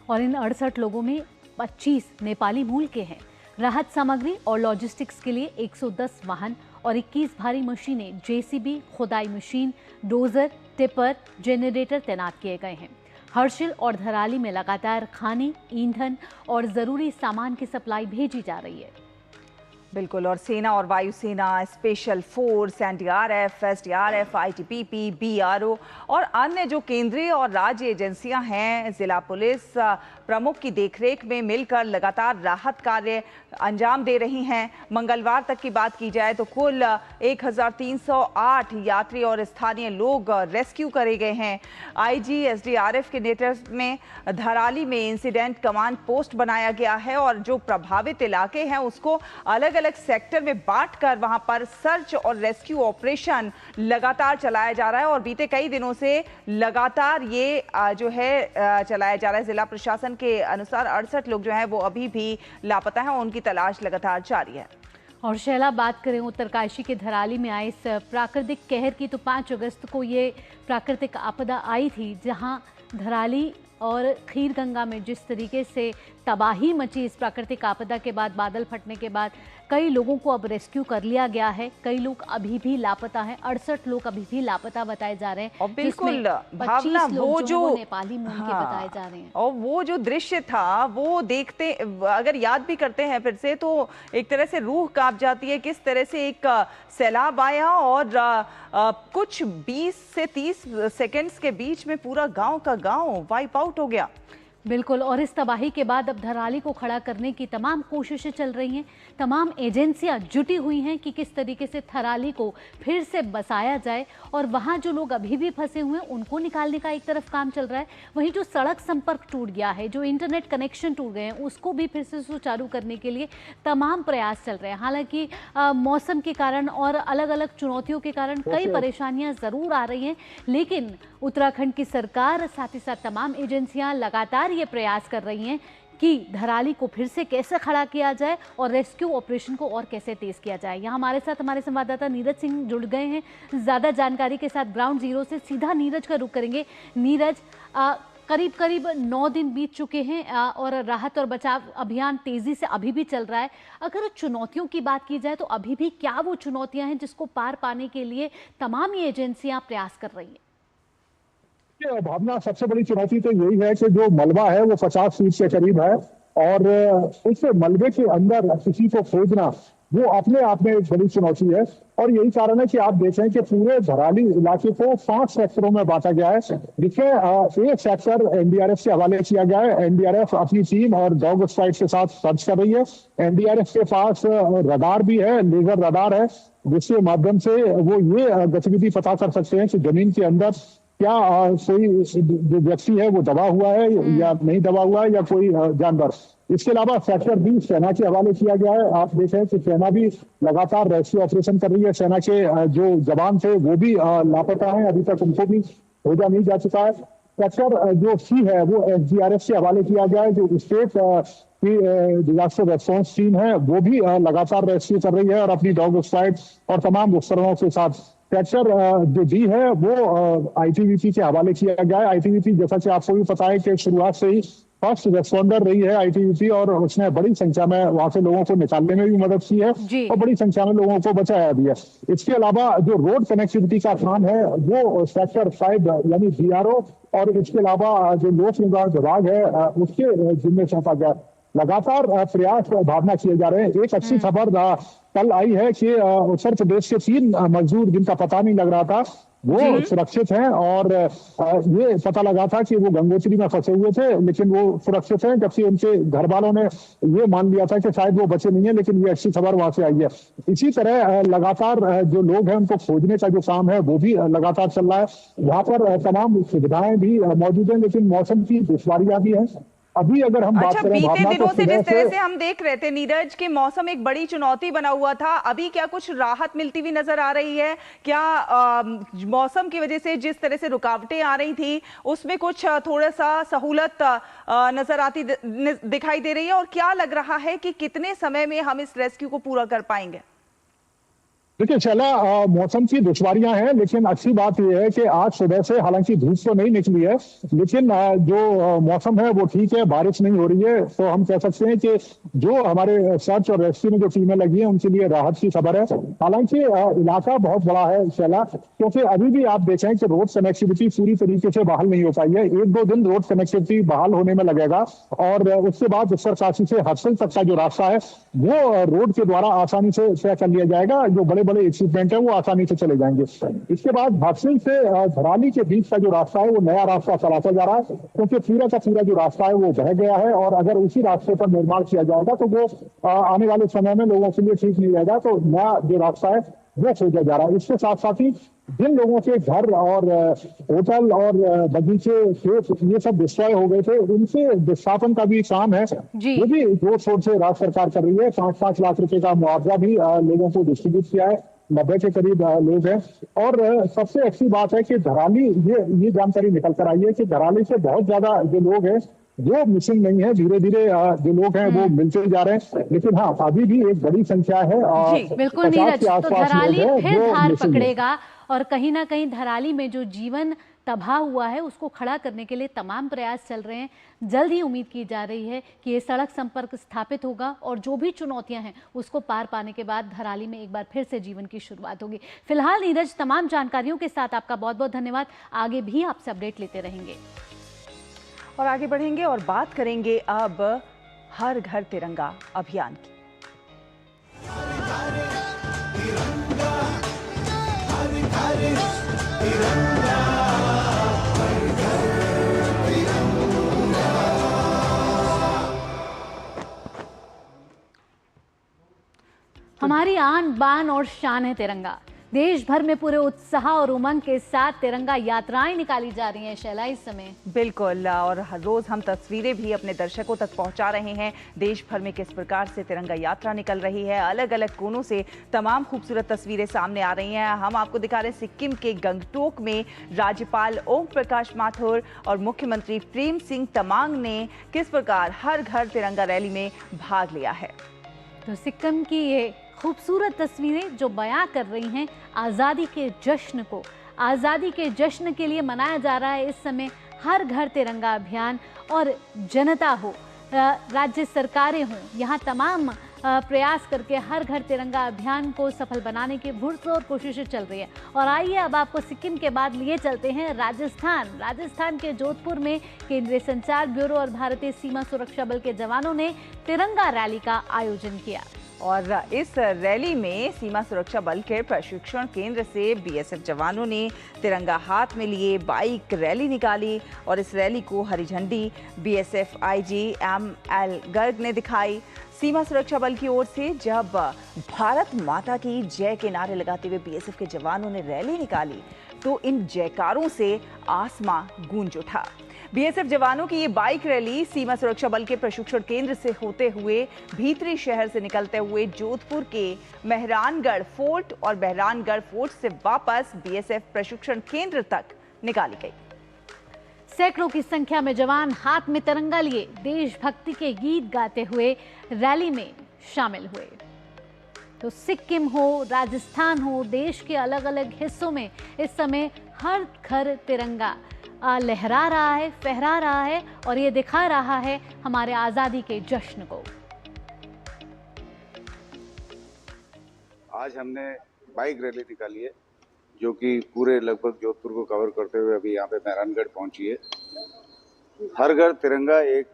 और इन 68 लोगों में 25 नेपाली मूल के हैं। राहत सामग्री और लॉजिस्टिक्स के लिए 110 वाहन और 21 भारी मशीनें, JCB, खुदाई मशीन, डोजर, टिपर, जनरेटर तैनात किए गए हैं। हर्षिल और धराली में लगातार खाने, ईंधन और जरूरी सामान की सप्लाई भेजी जा रही है। बिल्कुल, और सेना और वायुसेना, special force, NDRF, SDRF, ITBP, BRO और अन्य जो केंद्रीय और राज्य एजेंसियां हैं, जिला पुलिस प्रमुख की देखरेख में मिलकर लगातार राहत कार्य अंजाम दे रही हैं। मंगलवार तक की बात की जाए तो कुल 1308 यात्री और स्थानीय लोग रेस्क्यू करे गए हैं। IG SDRF के नेतृत्व में धराली में इंसिडेंट कमांड पोस्ट बनाया गया है और जो प्रभावित इलाके हैं उसको अलग अलग सेक्टर में बांटकर वहां पर सर्च और रेस्क्यू ऑपरेशन लगातार चलाया जा रहा है और बीते कई दिनों से लगातार ये जो है चलाया जा रहा है। जिला प्रशासन के अनुसार 68 लोग जो हैं वो अभी भी लापता हैं और उनकी तलाश लगातार जारी है। और शैला, बात करें उत्तरकाशी के धराली में आए इस प्राकृतिक कहर की, तो 5 अगस्त को ये प्राकृतिक आपदा आई थी, जहां धराली और खीरगंगा में जिस तरीके से तबाही मची इस प्राकृतिक आपदा के बाद, बादल फटने के बाद कई लोगों को अब रेस्क्यू कर लिया गया है। कई लोग अभी भी लापता हैं, 68 लोग अभी भी लापता बताए जा रहे हैं। और बिल्कुल भावना वो जो नेपाली मूल के बताए जा रहे हैं। और वो जो दृश्य था वो देखते, अगर याद भी करते हैं फिर से, तो एक तरह से रूह कांप जाती है। किस तरह से एक सैलाब आया और कुछ 20 से 30 सेकेंड्स के बीच में पूरा गांव का गांव वाइप आउट हो गया। बिल्कुल, और इस तबाही के बाद अब धराली को खड़ा करने की तमाम कोशिशें चल रही हैं। तमाम एजेंसियां जुटी हुई हैं कि किस तरीके से धराली को फिर से बसाया जाए और वहां जो लोग अभी भी फंसे हुए हैं उनको निकालने का एक तरफ काम चल रहा है, वहीं जो सड़क संपर्क टूट गया है, जो इंटरनेट कनेक्शन टूट गए हैं, उसको भी फिर से सुचारू करने के लिए तमाम प्रयास चल रहे हैं। हालांकि मौसम के कारण और अलग अलग चुनौतियों के कारण कई परेशानियां ज़रूर आ रही हैं, लेकिन उत्तराखंड की सरकार साथ ही साथ तमाम एजेंसियां लगातार ये प्रयास कर रही हैं कि धराली को फिर से कैसे खड़ा किया जाए और रेस्क्यू ऑपरेशन को और कैसे तेज किया जाए। यहाँ हमारे साथ हमारे संवाददाता नीरज सिंह जुड़ गए हैं ज़्यादा जानकारी के साथ ग्राउंड जीरो से। सीधा नीरज का रुख करेंगे। नीरज, करीब 9 दिन बीत चुके हैं और राहत और बचाव अभियान तेजी से अभी भी चल रहा है। अगर चुनौतियों की बात की जाए तो अभी भी क्या वो चुनौतियां हैं जिसको पार पाने के लिए तमाम ये एजेंसियां प्रयास कर रही हैं? भावना, सबसे बड़ी चुनौती तो यही है कि जो मलबा है वो 50 फीट के करीब है और उस मलबे के अंदर किसी को खोजना वो अपने आप में एक बड़ी चुनौती है। और यही कारण है कि आप देखें कि पूरे धराली इलाके को 5 सेक्टरों में बांटा गया है, जिसमें एक सेक्टर एनडीआरएफ से हवाले किया गया है। एनडीआरएफ अपनी टीम और डॉग स्क्वाड के साथ सर्च कर रही है। एनडीआरएफ के पास रडार भी है, लेजर रडार है, जिसके माध्यम से वो ये गतिविधि पता कर सकते हैं कि जमीन के अंदर क्या कोई जो व्यक्ति है वो दबा हुआ है या नहीं दबा हुआ है या कोई जानवर। इसके अलावा सेक्टर भी सेना के हवाले किया गया है। आप देखें कि सेना भी लगातार रेस्क्यू ऑपरेशन कर रही है। सेना के जो जवान थे वो भी लापता हैं, अभी तक उनको भी खोजा नहीं जा चुका है। सेक्टर जो सी है वो एसडीआरएफ से हवाले किया गया है। जो स्टेट की डिजास्टर रेस्पॉन्स टीम है वो भी लगातार रेस्क्यू कर रही है और अपनी डॉग स्क्वाड और तमाम उपकरणों के साथ। सेक्टर जो डी है वो आईटीबीपी के हवाले किया गया है। आईटीबीपी, जैसा कि आपको भी पता है कि शुरुआत से ही फर्स्ट रेस्पॉन्डर रही है आईटीबीपी और उसने बड़ी संख्या में वहां से लोगों को निकालने में भी मदद की है और बड़ी संख्या में लोगों को बचाया भी है। इसके अलावा जो रोड कनेक्टिविटी का काम है वो सेक्टर 5 यानी बीआरओ और इसके अलावा जो लोक निर्माण विभाग है उसके जिम्मे सौंपा गया। लगातार प्रयास भावना किए जा रहे हैं। एक अच्छी खबर कल आई है कि उत्तर प्रदेश के 3 मजदूर जिनका पता नहीं लग रहा था वो सुरक्षित हैं और ये पता लगा था कि वो गंगोत्री में फंसे हुए थे, लेकिन वो सुरक्षित हैं, जबकि उनके घर वालों ने ये मान लिया था कि शायद वो बचे नहीं है, लेकिन ये अच्छी खबर वहां से आई है। इसी तरह लगातार जो लोग हैं उनको खोजने का जो काम है वो भी लगातार चल रहा है। वहां पर तमाम सुविधाएं भी मौजूद हैं, लेकिन मौसम की दुश्वारियां भी हैं। अभी अगर हम बात करें बीते दिनों से जिस तरह से हम देख रहे थे नीरज के मौसम एक बड़ी चुनौती बना हुआ था, अभी क्या कुछ राहत मिलती हुई नजर आ रही है? क्या मौसम की वजह से जिस तरह से रुकावटें आ रही थी उसमें कुछ थोड़ा सा सहूलत नजर आती दिखाई दे रही है? और क्या लग रहा है कि कितने समय में हम इस रेस्क्यू को पूरा कर पाएंगे? देखिए शैला, मौसम की दुश्वारियां हैं, लेकिन अच्छी बात यह है कि आज सुबह से हालांकि धूप तो नहीं निकली है, लेकिन जो मौसम है वो ठीक है, बारिश नहीं हो रही है। तो हम कह सकते हैं कि जो हमारे सर्च और रेस्क्यू में जो टीमें लगी हैं उनके लिए राहत की खबर है। हालांकि इलाका बहुत बड़ा है शैला, क्योंकि अभी भी आप देखें कि रोड कनेक्टिविटी पूरी तरीके से बहाल नहीं हो पाई है। 1-2 दिन रोड कनेक्टिविटी बहाल होने में लगेगा और उसके बाद उत्तरकाशी से हर्षिल तक का जो रास्ता है वो रोड के द्वारा आसानी से तय कर लिया जाएगा। जो बड़े बड़े इक्विपमेंट है वो आसानी से चले जाएंगे। इसके बाद हर्षिल से धराली के बीच का जो रास्ता है वो नया रास्ता चलाता जा रहा है, क्योंकि पूरा का पूरा जो रास्ता है वो बह गया है और अगर उसी रास्ते पर निर्माण किया जाएगा तो वो आने वाले समय में लोगों के लिए ठीक नहीं रहेगा। तो नया जो रास्ता है वो खोजा जा रहा है। इसके साथ साथ ही जिन लोगों के घर और होटल और बगीचे खेत ये सब डिस्ट्रॉय हो गए थे, उनसे विस्थापन का भी काम है, वो भी जोर शोर से राज्य सरकार कर रही है। 5-5 लाख रुपए का मुआवजा भी लोगों को डिस्ट्रीब्यूट किया है। 90 के करीब लोग हैं। और सबसे अच्छी बात है कि धराली, ये जानकारी निकल कर आई है कि धराली से बहुत ज्यादा जो लोग हैं वो मिसिंग नहीं है। धीरे धीरे जो लोग हैं वो मिलते जा रहे हैं, लेकिन हाँ अभी भी एक बड़ी संख्या है। जी बिल्कुल नीरज, तो धराली फिर धार पकड़ेगा और कहीं ना कहीं धराली में जो जीवन तबाह हुआ है उसको खड़ा करने के लिए तमाम प्रयास चल रहे हैं। जल्द ही उम्मीद की जा रही है कि ये सड़क संपर्क स्थापित होगा और जो भी चुनौतियां हैं उसको पार पाने के बाद धराली में एक बार फिर से जीवन की शुरुआत होगी। फिलहाल नीरज, तमाम जानकारियों के साथ आपका बहुत बहुत धन्यवाद। आगे भी आपसे अपडेट लेते रहेंगे और आगे बढ़ेंगे और बात करेंगे अब हर घर तिरंगा अभियान की। हमारी आन बान और शान है तिरंगा। देश भर में पूरे उत्साह और उमंग के साथ तिरंगा यात्राएं निकाली जा रही हैं शैला इस समय। बिल्कुल, और हर रोज हम तस्वीरें भी अपने दर्शकों तक पहुंचा रहे हैं। देश भर में किस प्रकार से तिरंगा यात्रा निकल रही है, अलग अलग कोनों से तमाम खूबसूरत तस्वीरें सामने आ रही हैं। हम आपको दिखा रहे हैं सिक्किम के गंगटोक में राज्यपाल ओम प्रकाश माथुर और मुख्यमंत्री प्रेम सिंह तमांग ने किस प्रकार हर घर तिरंगा रैली में भाग लिया है। तो सिक्किम की ये खूबसूरत तस्वीरें जो बयां कर रही हैं आज़ादी के जश्न को। आज़ादी के जश्न के लिए मनाया जा रहा है इस समय हर घर तिरंगा अभियान। और जनता हो, राज्य सरकारें हों, यहाँ तमाम प्रयास करके हर घर तिरंगा अभियान को सफल बनाने की पुरजोर कोशिशें चल रही है। और आइए अब आपको सिक्किम के बाद लिए चलते हैं राजस्थान के जोधपुर में केंद्रीय संचार ब्यूरो और भारतीय सीमा सुरक्षा बल के जवानों ने तिरंगा रैली का आयोजन किया। और इस रैली में सीमा सुरक्षा बल के प्रशिक्षण केंद्र से बीएसएफ जवानों ने तिरंगा हाथ में लिए बाइक रैली निकाली। और इस रैली को हरी झंडी बीएसएफ आईजी एमएल गर्ग ने दिखाई। सीमा सुरक्षा बल की ओर से जब भारत माता की जय के नारे लगाते हुए बीएसएफ के जवानों ने रैली निकाली तो इन जयकारों से आसमां गूंज उठा। बीएसएफ जवानों की ये बाइक रैली सीमा सुरक्षा बल के प्रशिक्षण केंद्र से होते हुए भीतरी शहर से निकलते हुए जोधपुर के मेहरानगढ़ फोर्ट और मेहरानगढ़ फोर्ट से वापस बीएसएफ प्रशिक्षण केंद्र तक निकाली गई। सैकड़ों की संख्या में जवान हाथ में तिरंगा लिए देशभक्ति के गीत गाते हुए रैली में शामिल हुए। तो सिक्किम हो, राजस्थान हो, देश के अलग अलग हिस्सों में इस समय हर घर तिरंगा लहरा रहा है, फहरा रहा है और ये दिखा रहा है हमारे आज़ादी के जश्न को। आज हमने बाइक रैली निकाली है जो कि पूरे लगभग जोधपुर को कवर करते हुए अभी यहाँ पे मेहरानगढ़ पहुंची है। हर घर तिरंगा एक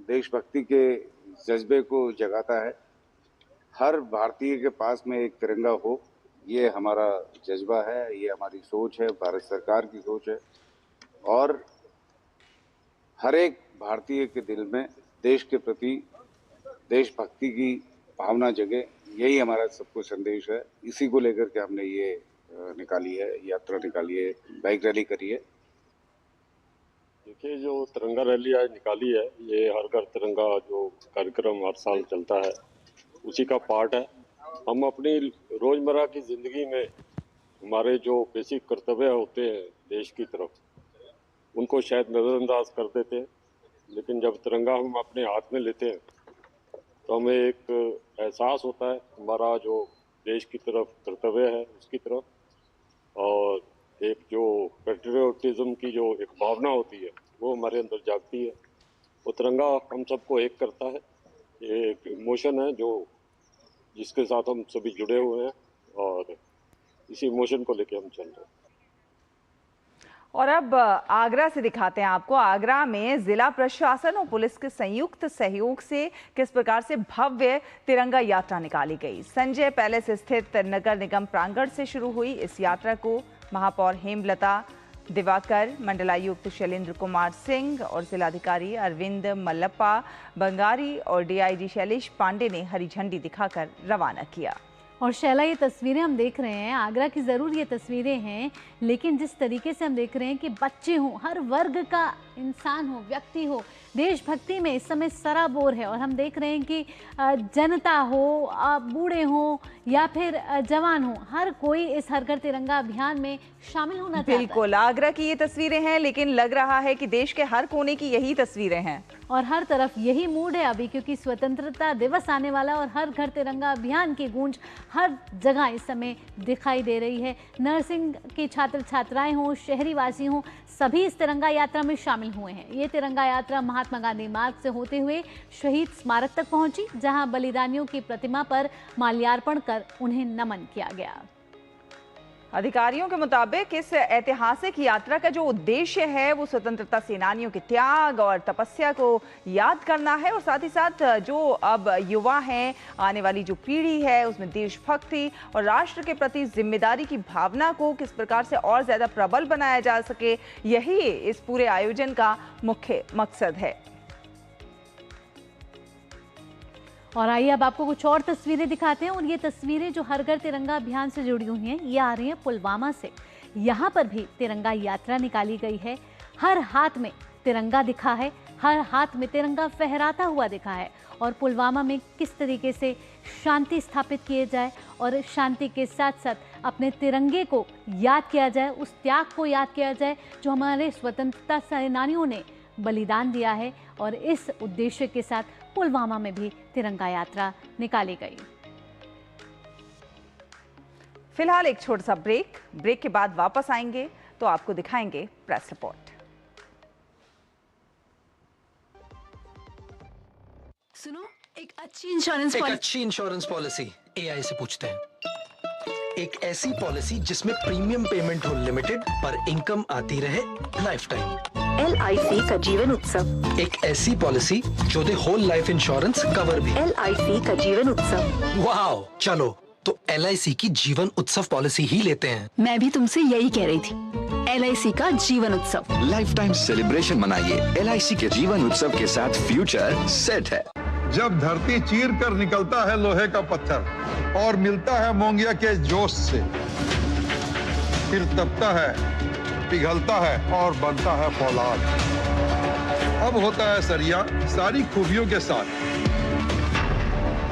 देशभक्ति के जज्बे को जगाता है। हर भारतीय के पास में एक तिरंगा हो, ये हमारा जज्बा है, ये हमारी सोच है, भारत सरकार की सोच है। और हर एक भारतीय के दिल में देश के प्रति देशभक्ति की भावना जगे, यही हमारा सबको संदेश है। इसी को लेकर के हमने ये निकाली है, यात्रा निकाली है, बाइक रैली करी है। देखिए, जो तिरंगा रैली आज निकाली है, ये हर घर तिरंगा जो कार्यक्रम हर साल चलता है उसी का पार्ट है। हम अपनी रोजमर्रा की जिंदगी में हमारे जो बेसिक कर्तव्य होते हैं देश की तरफ, उनको शायद नज़रअंदाज कर देते हैं, लेकिन जब तिरंगा हम अपने हाथ में लेते हैं तो हमें एक एहसास होता है हमारा जो देश की तरफ कर्तव्य है उसकी तरफ, और एक जो पेट्रियोटिज्म की जो एक भावना होती है वो हमारे अंदर जागती है। वो तिरंगा हम सबको एक करता है। ये एक इमोशन है जो जिसके साथ हम सभी जुड़े हुए हैं और इसी इमोशन को लेके हम चल रहे हैं। और अब आगरा से दिखाते हैं आपको। आगरा में जिला प्रशासन और पुलिस के संयुक्त सहयोग से किस प्रकार से भव्य तिरंगा यात्रा निकाली गई। संजय पैलेस स्थित नगर निगम प्रांगण से शुरू हुई इस यात्रा को महापौर हेमलता दिवाकर, मंडलायुक्त शैलेंद्र कुमार सिंह और जिलाधिकारी अरविंद मल्लप्पा बंगारी और डीआईजी शैलेश पांडे ने हरी झंडी दिखाकर रवाना किया। और शैला, ये तस्वीरें हम देख रहे हैं, आगरा की ज़रूर ये तस्वीरें हैं, लेकिन जिस तरीके से हम देख रहे हैं कि बच्चे हों, हर वर्ग का इंसान हो, व्यक्ति हो, देशभक्ति में इस समय सराबोर है। और हम देख रहे हैं कि जनता हो, बूढ़े हों या फिर जवान हो, हर कोई इस हर घर तिरंगा अभियान में शामिल होना चाहता है। बिल्कुल, आगरा की ये तस्वीरें हैं, लेकिन लग रहा है कि देश के हर कोने की यही तस्वीरें हैं और हर तरफ यही मूड है अभी, क्योंकि स्वतंत्रता दिवस आने वाला और हर घर तिरंगा अभियान की गूंज हर जगह इस समय दिखाई दे रही है। नर्सिंग के छात्र छात्राएं हों, शहरी वासी हों, सभी इस तिरंगा यात्रा में शामिल हुए हैं। ये तिरंगा यात्रा महात्मा गांधी मार्ग से होते हुए शहीद स्मारक तक पहुंची, जहां बलिदानियों की प्रतिमा पर माल्यार्पण कर उन्हें नमन किया गया। अधिकारियों के मुताबिक इस ऐतिहासिक यात्रा का जो उद्देश्य है वो स्वतंत्रता सेनानियों के त्याग और तपस्या को याद करना है, और साथ ही साथ जो अब युवा हैं, आने वाली जो पीढ़ी है, उसमें देशभक्ति और राष्ट्र के प्रति जिम्मेदारी की भावना को किस प्रकार से और ज्यादा प्रबल बनाया जा सके, यही इस पूरे आयोजन का मुख्य मकसद है। और आइए अब आपको कुछ और तस्वीरें दिखाते हैं, और ये तस्वीरें जो हर घर तिरंगा अभियान से जुड़ी हुई हैं, ये आ रही हैं पुलवामा से। यहाँ पर भी तिरंगा यात्रा निकाली गई है, हर हाथ में तिरंगा दिखा है, हर हाथ में तिरंगा फहराता हुआ दिखा है। और पुलवामा में किस तरीके से शांति स्थापित किए जाए और शांति के साथ साथ अपने तिरंगे को याद किया जाए, उस त्याग को याद किया जाए जो हमारे स्वतंत्रता सेनानियों ने बलिदान दिया है। और इस उद्देश्य के साथ पुलवामा में भी तिरंगा यात्रा निकाली गई। फिलहाल एक छोटा सा ब्रेक के बाद वापस आएंगे तो आपको दिखाएंगे प्रेस रिपोर्ट। सुनो, एक अच्छी इंश्योरेंस पॉलिसी एआई से पूछते हैं। एक ऐसी पॉलिसी जिसमें प्रीमियम पेमेंट हो लिमिटेड पर इनकम आती रहे लाइफ टाइम। LIC का जीवन उत्सव। एक ऐसी पॉलिसी जो दे होल लाइफ इंश्योरेंस कवर भी। LIC का जीवन उत्सव। वाओ, चलो तो LIC की जीवन उत्सव पॉलिसी ही लेते हैं। मैं भी तुमसे यही कह रही थी, LIC का जीवन उत्सव। लाइफ टाइम सेलिब्रेशन मनाइए LIC के जीवन उत्सव के साथ, फ्यूचर सेट है। जब धरती चीर कर निकलता है लोहे का पत्थर और मिलता है मोंगिया के जोश से, फिर तपता है, पिघलता है और बनता है फौलाद। अब होता है सरिया सारी खूबियों के साथ।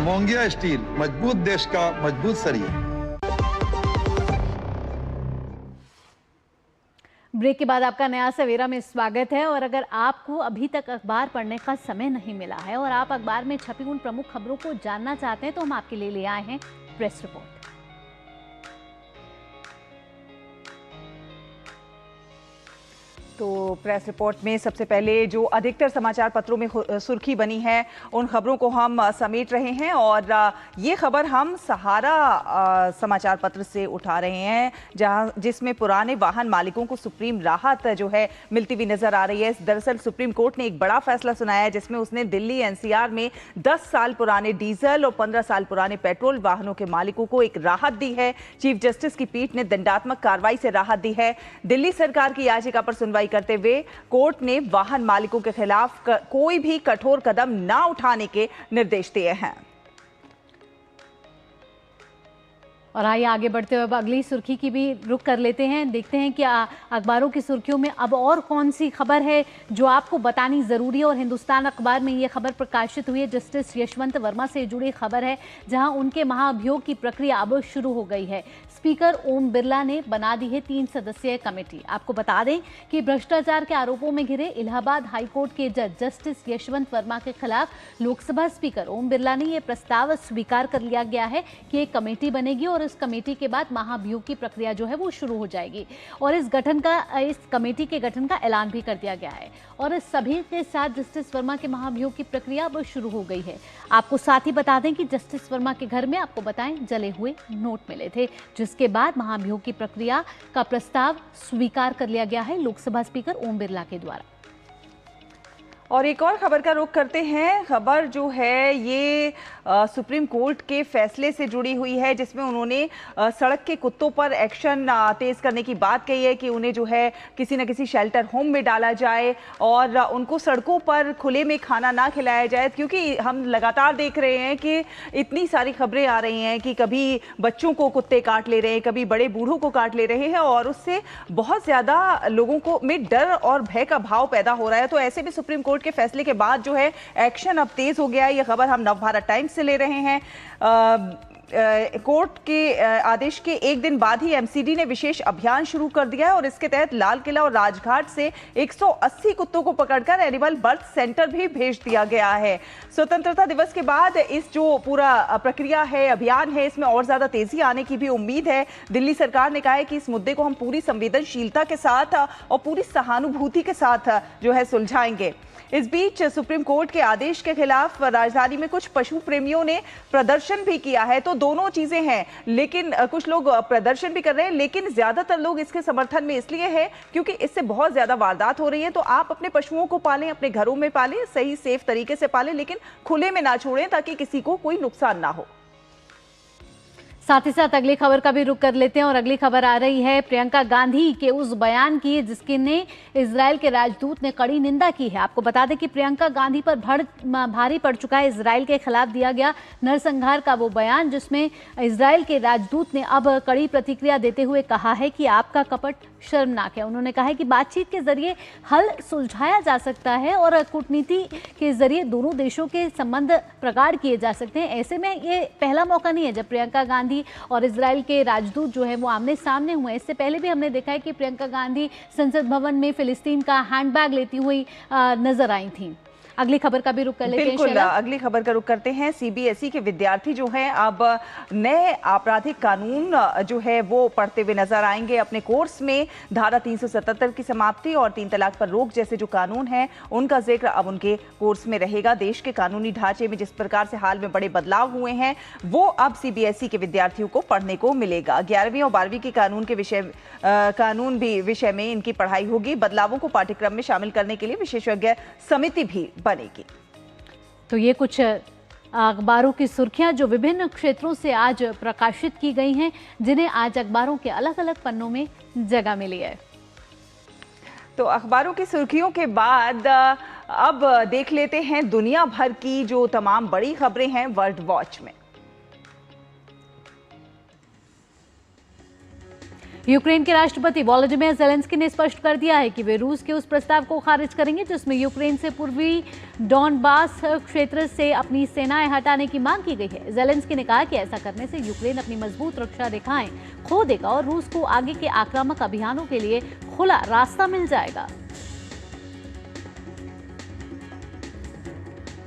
मोंगिया स्टील, मजबूत देश का मजबूत सरिया। ब्रेक के बाद आपका नया सवेरा में स्वागत है। और अगर आपको अभी तक अखबार पढ़ने का समय नहीं मिला है और आप अखबार में छपी उन प्रमुख खबरों को जानना चाहते हैं, तो हम आपके लिए ले आए हैं प्रेस रिपोर्ट। तो प्रेस रिपोर्ट में सबसे पहले जो अधिकतर समाचार पत्रों में सुर्खी बनी है, उन खबरों को हम समेट रहे हैं। और ये खबर हम सहारा समाचार पत्र से उठा रहे हैं, जिसमें पुराने वाहन मालिकों को सुप्रीम राहत जो है मिलती हुई नजर आ रही है। दरअसल सुप्रीम कोर्ट ने एक बड़ा फैसला सुनाया है, जिसमें उसने दिल्ली NCR में 10 साल पुराने डीजल और 15 साल पुराने पेट्रोल वाहनों के मालिकों को एक राहत दी है। चीफ जस्टिस की पीठ ने दंडात्मक कार्रवाई से राहत दी है। दिल्ली सरकार की याचिका पर सुनवाई करते हुए कोर्ट ने वाहन मालिकों के खिलाफ कोई भी कठोर कदम ना उठाने के निर्देश दिए हैं। और आइए आगे बढ़ते हुए अब अगली सुर्खी की भी रुख कर लेते हैं। देखते हैं कि अखबारों की सुर्खियों में अब और कौन सी खबर है जो आपको बतानी ज़रूरी है। और हिंदुस्तान अखबार में ये खबर प्रकाशित हुई है, जस्टिस यशवंत वर्मा से जुड़ी खबर है, जहां उनके महाभियोग की प्रक्रिया अब शुरू हो गई है। स्पीकर ओम बिरला ने बना दी है 3 सदस्यीय कमेटी। आपको बता दें कि भ्रष्टाचार के आरोपों में घिरे इलाहाबाद हाईकोर्ट के जज जस्टिस यशवंत वर्मा के खिलाफ लोकसभा स्पीकर ओम बिरला ने यह प्रस्ताव स्वीकार कर लिया गया है कि एक कमेटी बनेगी और इस कमेटी के बाद महाभियोग की प्रक्रिया जो है वो शुरू हो जाएगी। और इस कमेटी के गठन का ऐलान भी कर दिया गया है। और इस सभी के साथ जस्टिस वर्मा के महाभियोग की प्रक्रिया अब शुरू हो गई है। आपको साथ ही बता दें कि जस्टिस वर्मा के घर में आपको बताएं जले हुए नोट मिले थे, जिसके बाद महाभियोग की प्रक्रिया का प्रस्ताव स्वीकार कर लिया गया है लोकसभा स्पीकर ओम बिरला के द्वारा। और एक और खबर का रुख करते हैं। खबर जो है ये सुप्रीम कोर्ट के फैसले से जुड़ी हुई है, जिसमें उन्होंने सड़क के कुत्तों पर एक्शन तेज करने की बात कही है कि उन्हें जो है किसी न किसी शेल्टर होम में डाला जाए और उनको सड़कों पर खुले में खाना ना खिलाया जाए, क्योंकि हम लगातार देख रहे हैं कि इतनी सारी खबरें आ रही हैं कि कभी बच्चों को कुत्ते काट ले रहे हैं, कभी बड़े बूढ़ों को काट ले रहे हैं और उससे बहुत ज़्यादा लोगों को में डर और भय का भाव पैदा हो रहा है। तो ऐसे में सुप्रीम कोर्ट के फैसले के बाद जो है एक्शन अब तेज हो गया है। यह खबर हम नवभारत टाइम्स से ले रहे हैं। कोर्ट के आदेश के एक दिन बाद ही एमसीडी ने विशेष अभियान शुरू कर दिया है और इसके तहत लाल किला और राजघाट से 180 कुत्तों को पकड़कर एनिमल बर्थ सेंटर भी भेज दिया गया है। स्वतंत्रता दिवस के बाद इस जो पूरा प्रक्रिया है, अभियान है, इसमें और ज्यादा तेजी आने की भी उम्मीद है। दिल्ली सरकार ने कहा है कि इस मुद्दे को हम पूरी संवेदनशीलता के साथ और पूरी सहानुभूति के साथ जो है सुलझाएंगे। इस बीच सुप्रीम कोर्ट के आदेश के खिलाफ राजधानी में कुछ पशु प्रेमियों ने प्रदर्शन भी किया है। तो दोनों चीजें हैं, लेकिन कुछ लोग प्रदर्शन भी कर रहे हैं, लेकिन ज्यादातर लोग इसके समर्थन में इसलिए है क्योंकि इससे बहुत ज्यादा वारदात हो रही है। तो आप अपने पशुओं को पालें, अपने घरों में पालें, सही सेफ तरीके से पालें, लेकिन खुले में ना छोड़ें ताकि किसी को कोई नुकसान ना हो। साथ ही साथ अगली खबर का भी रुख कर लेते हैं और अगली खबर आ रही है प्रियंका गांधी के उस बयान की जिसके ने इजराइल के राजदूत ने कड़ी निंदा की है। आपको बता दें कि प्रियंका गांधी पर भारी पड़ चुका है इजराइल के खिलाफ दिया गया नरसंहार का वो बयान, जिसमें इजराइल के राजदूत ने अब कड़ी प्रतिक्रिया देते हुए कहा है कि आपका कपट शर्मनाक है। उन्होंने कहा है कि बातचीत के जरिए हल सुलझाया जा सकता है और कूटनीति के जरिए दोनों देशों के संबंध प्रगाढ़ किए जा सकते हैं। ऐसे में ये पहला मौका नहीं है जब प्रियंका गांधी और इजराइल के राजदूत जो है वो आमने सामने हुए। इससे पहले भी हमने देखा है कि प्रियंका गांधी संसद भवन में फिलिस्तीन का हैंडबैग लेती हुई नजर आई थी। अगली खबर का भी रुख कर लेते हैं। बिल्कुल, अगली खबर का रुख करते हैं। सीबीएसई के विद्यार्थी जो हैं अब नए आपराधिक कानून जो है वो पढ़ते हुए नजर आएंगे। अपने कोर्स में धारा 377 की समाप्ति और 3 तलाक पर रोक जैसे जो कानून हैं उनका जिक्र अब उनके कोर्स में रहेगा। देश के कानूनी ढांचे में जिस प्रकार से हाल में बड़े बदलाव हुए हैं वो अब सीबीएसई के विद्यार्थियों को पढ़ने को मिलेगा। 11वीं और 12वीं के कानून भी विषय में इनकी पढ़ाई होगी। बदलावों को पाठ्यक्रम में शामिल करने के लिए विशेषज्ञ समिति भी बनेगी। तो ये कुछ अखबारों की सुर्खियां जो विभिन्न क्षेत्रों से आज प्रकाशित की गई हैं, जिन्हें आज अखबारों के अलग अलग पन्नों में जगह मिली है। तो अखबारों की सुर्खियों के बाद अब देख लेते हैं दुनिया भर की जो तमाम बड़ी खबरें हैं वर्ल्ड वॉच में। यूक्रेन के राष्ट्रपति वोलोदिमीर ज़ेलेंस्की ने स्पष्ट कर दिया है कि वे रूस के उस प्रस्ताव को खारिज करेंगे जिसमें यूक्रेन से पूर्वी डॉनबास क्षेत्र से अपनी सेनाएं हटाने की मांग की गई है। ज़ेलेंस्की ने कहा कि ऐसा करने से यूक्रेन अपनी मजबूत रक्षा रेखाएं खो देगा और रूस को आगे के आक्रामक अभियानों के लिए खुला रास्ता मिल जाएगा।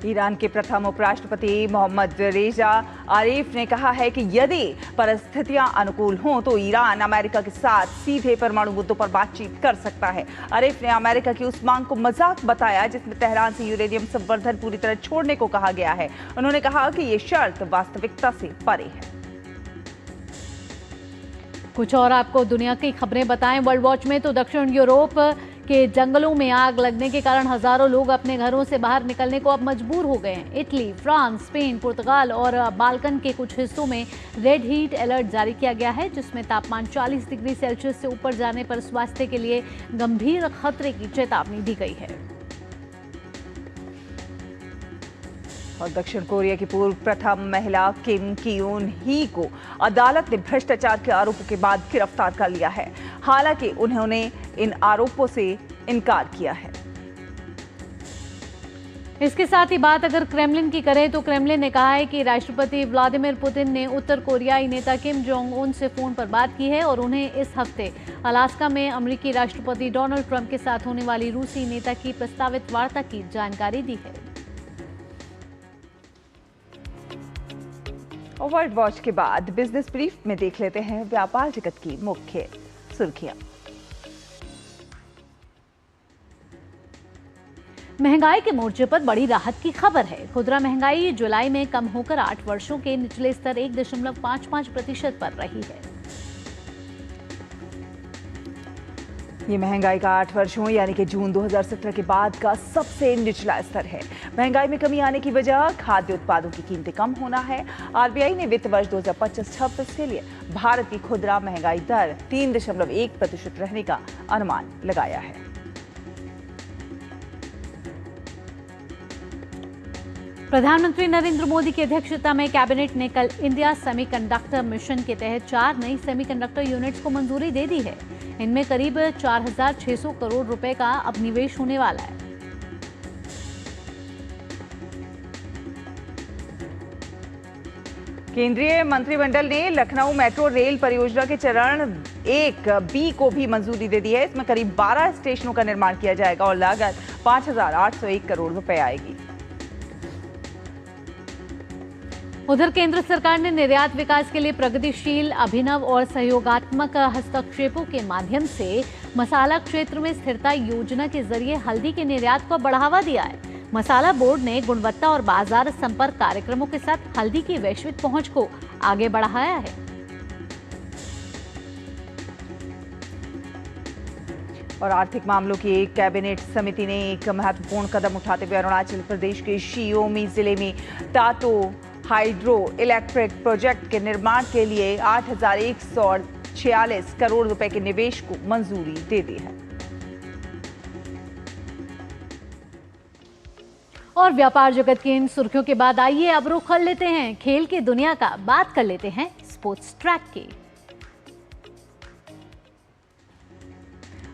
ईरान के प्रथम उपराष्ट्रपति मोहम्मद रेजा आरिफ ने कहा है कि यदि परिस्थितियां अनुकूल हों तो ईरान अमेरिका के साथ सीधे परमाणु मुद्दों पर बातचीत कर सकता है। आरिफ ने अमेरिका की उस मांग को मजाक बताया जिसमें तेहरान से यूरेनियम संवर्धन पूरी तरह छोड़ने को कहा गया है। उन्होंने कहा कि ये शर्त वास्तविकता से परे है। कुछ और आपको दुनिया की खबरें बताएं वर्ल्ड वॉच में। तो दक्षिण यूरोप के जंगलों में आग लगने के कारण हजारों लोग अपने घरों से बाहर निकलने को अब मजबूर हो गए हैं। इटली, फ्रांस, स्पेन, पुर्तगाल और बाल्कन के कुछ हिस्सों में रेड हीट अलर्ट जारी किया गया है, जिसमें तापमान 40 डिग्री सेल्सियस से ऊपर जाने पर स्वास्थ्य के लिए गंभीर खतरे की चेतावनी दी गई है। और दक्षिण कोरिया की पूर्व प्रथम महिला किम कियून ही को अदालत ने भ्रष्टाचार के आरोपों के बाद गिरफ्तार कर लिया है। हालांकि उन्होंने इन आरोपों से इनकार किया है। इसके साथ ही बात अगर क्रेमलिन की करें तो क्रेमलिन ने कहा है कि राष्ट्रपति व्लादिमीर पुतिन ने उत्तर कोरियाई नेता किम जोंग उन से फोन पर बात की है और उन्हें इस हफ्ते अलास्का में अमेरिकी राष्ट्रपति डोनाल्ड ट्रंप के साथ होने वाली रूसी नेता की प्रस्तावित वार्ता की जानकारी दी है। और वर्ल्ड वॉच के बाद बिजनेस ब्रीफ में देख लेते हैं व्यापार जगत की मुख्य सुर्खियां। महंगाई के मोर्चे पर बड़ी राहत की खबर है। खुदरा महंगाई जुलाई में कम होकर 8 वर्षों के निचले स्तर 1.55% पर रही है। ये महंगाई का 8 वर्षों यानी कि जून 2017 के बाद का सबसे निचला स्तर है। महंगाई में कमी आने की वजह खाद्य उत्पादों की कीमतें कम होना है। आरबीआई ने वित्त वर्ष 2025-26 के लिए भारत की खुदरा महंगाई दर 3.1% रहने का अनुमान लगाया है। प्रधानमंत्री नरेंद्र मोदी की अध्यक्षता में कैबिनेट ने कल इंडिया सेमीकंडक्टर मिशन के तहत 4 नई सेमीकंडक्टर यूनिट्स को मंजूरी दे दी है। इनमें करीब 4,600 करोड़ रुपए का अब निवेश होने वाला है। केंद्रीय मंत्रिमंडल ने लखनऊ मेट्रो रेल परियोजना के चरण 1B को भी मंजूरी दे दी है। इसमें करीब 12 स्टेशनों का निर्माण किया जाएगा और लागत 5,801 करोड़ रुपए आएगी। उधर केंद्र सरकार ने निर्यात विकास के लिए प्रगतिशील, अभिनव और सहयोगात्मक हस्तक्षेपों के माध्यम से मसाला क्षेत्र में स्थिरता योजना के जरिए हल्दी के निर्यात को बढ़ावा दिया है। मसाला बोर्ड ने गुणवत्ता और बाजार संपर्क कार्यक्रमों के साथ हल्दी की वैश्विक पहुंच को आगे बढ़ाया है। और आर्थिक मामलों की एक कैबिनेट समिति ने एक महत्वपूर्ण कदम उठाते हुए अरुणाचल प्रदेश के शियोमी जिले में टाटो हाइड्रो इलेक्ट्रिक प्रोजेक्ट के निर्माण के लिए 8,146 करोड़ रुपए के निवेश को मंजूरी दे दी है। और व्यापार जगत की इन सुर्खियों के बाद आइए अब रुख कर लेते हैं खेल की दुनिया का, बात कर लेते हैं स्पोर्ट्स ट्रैक की।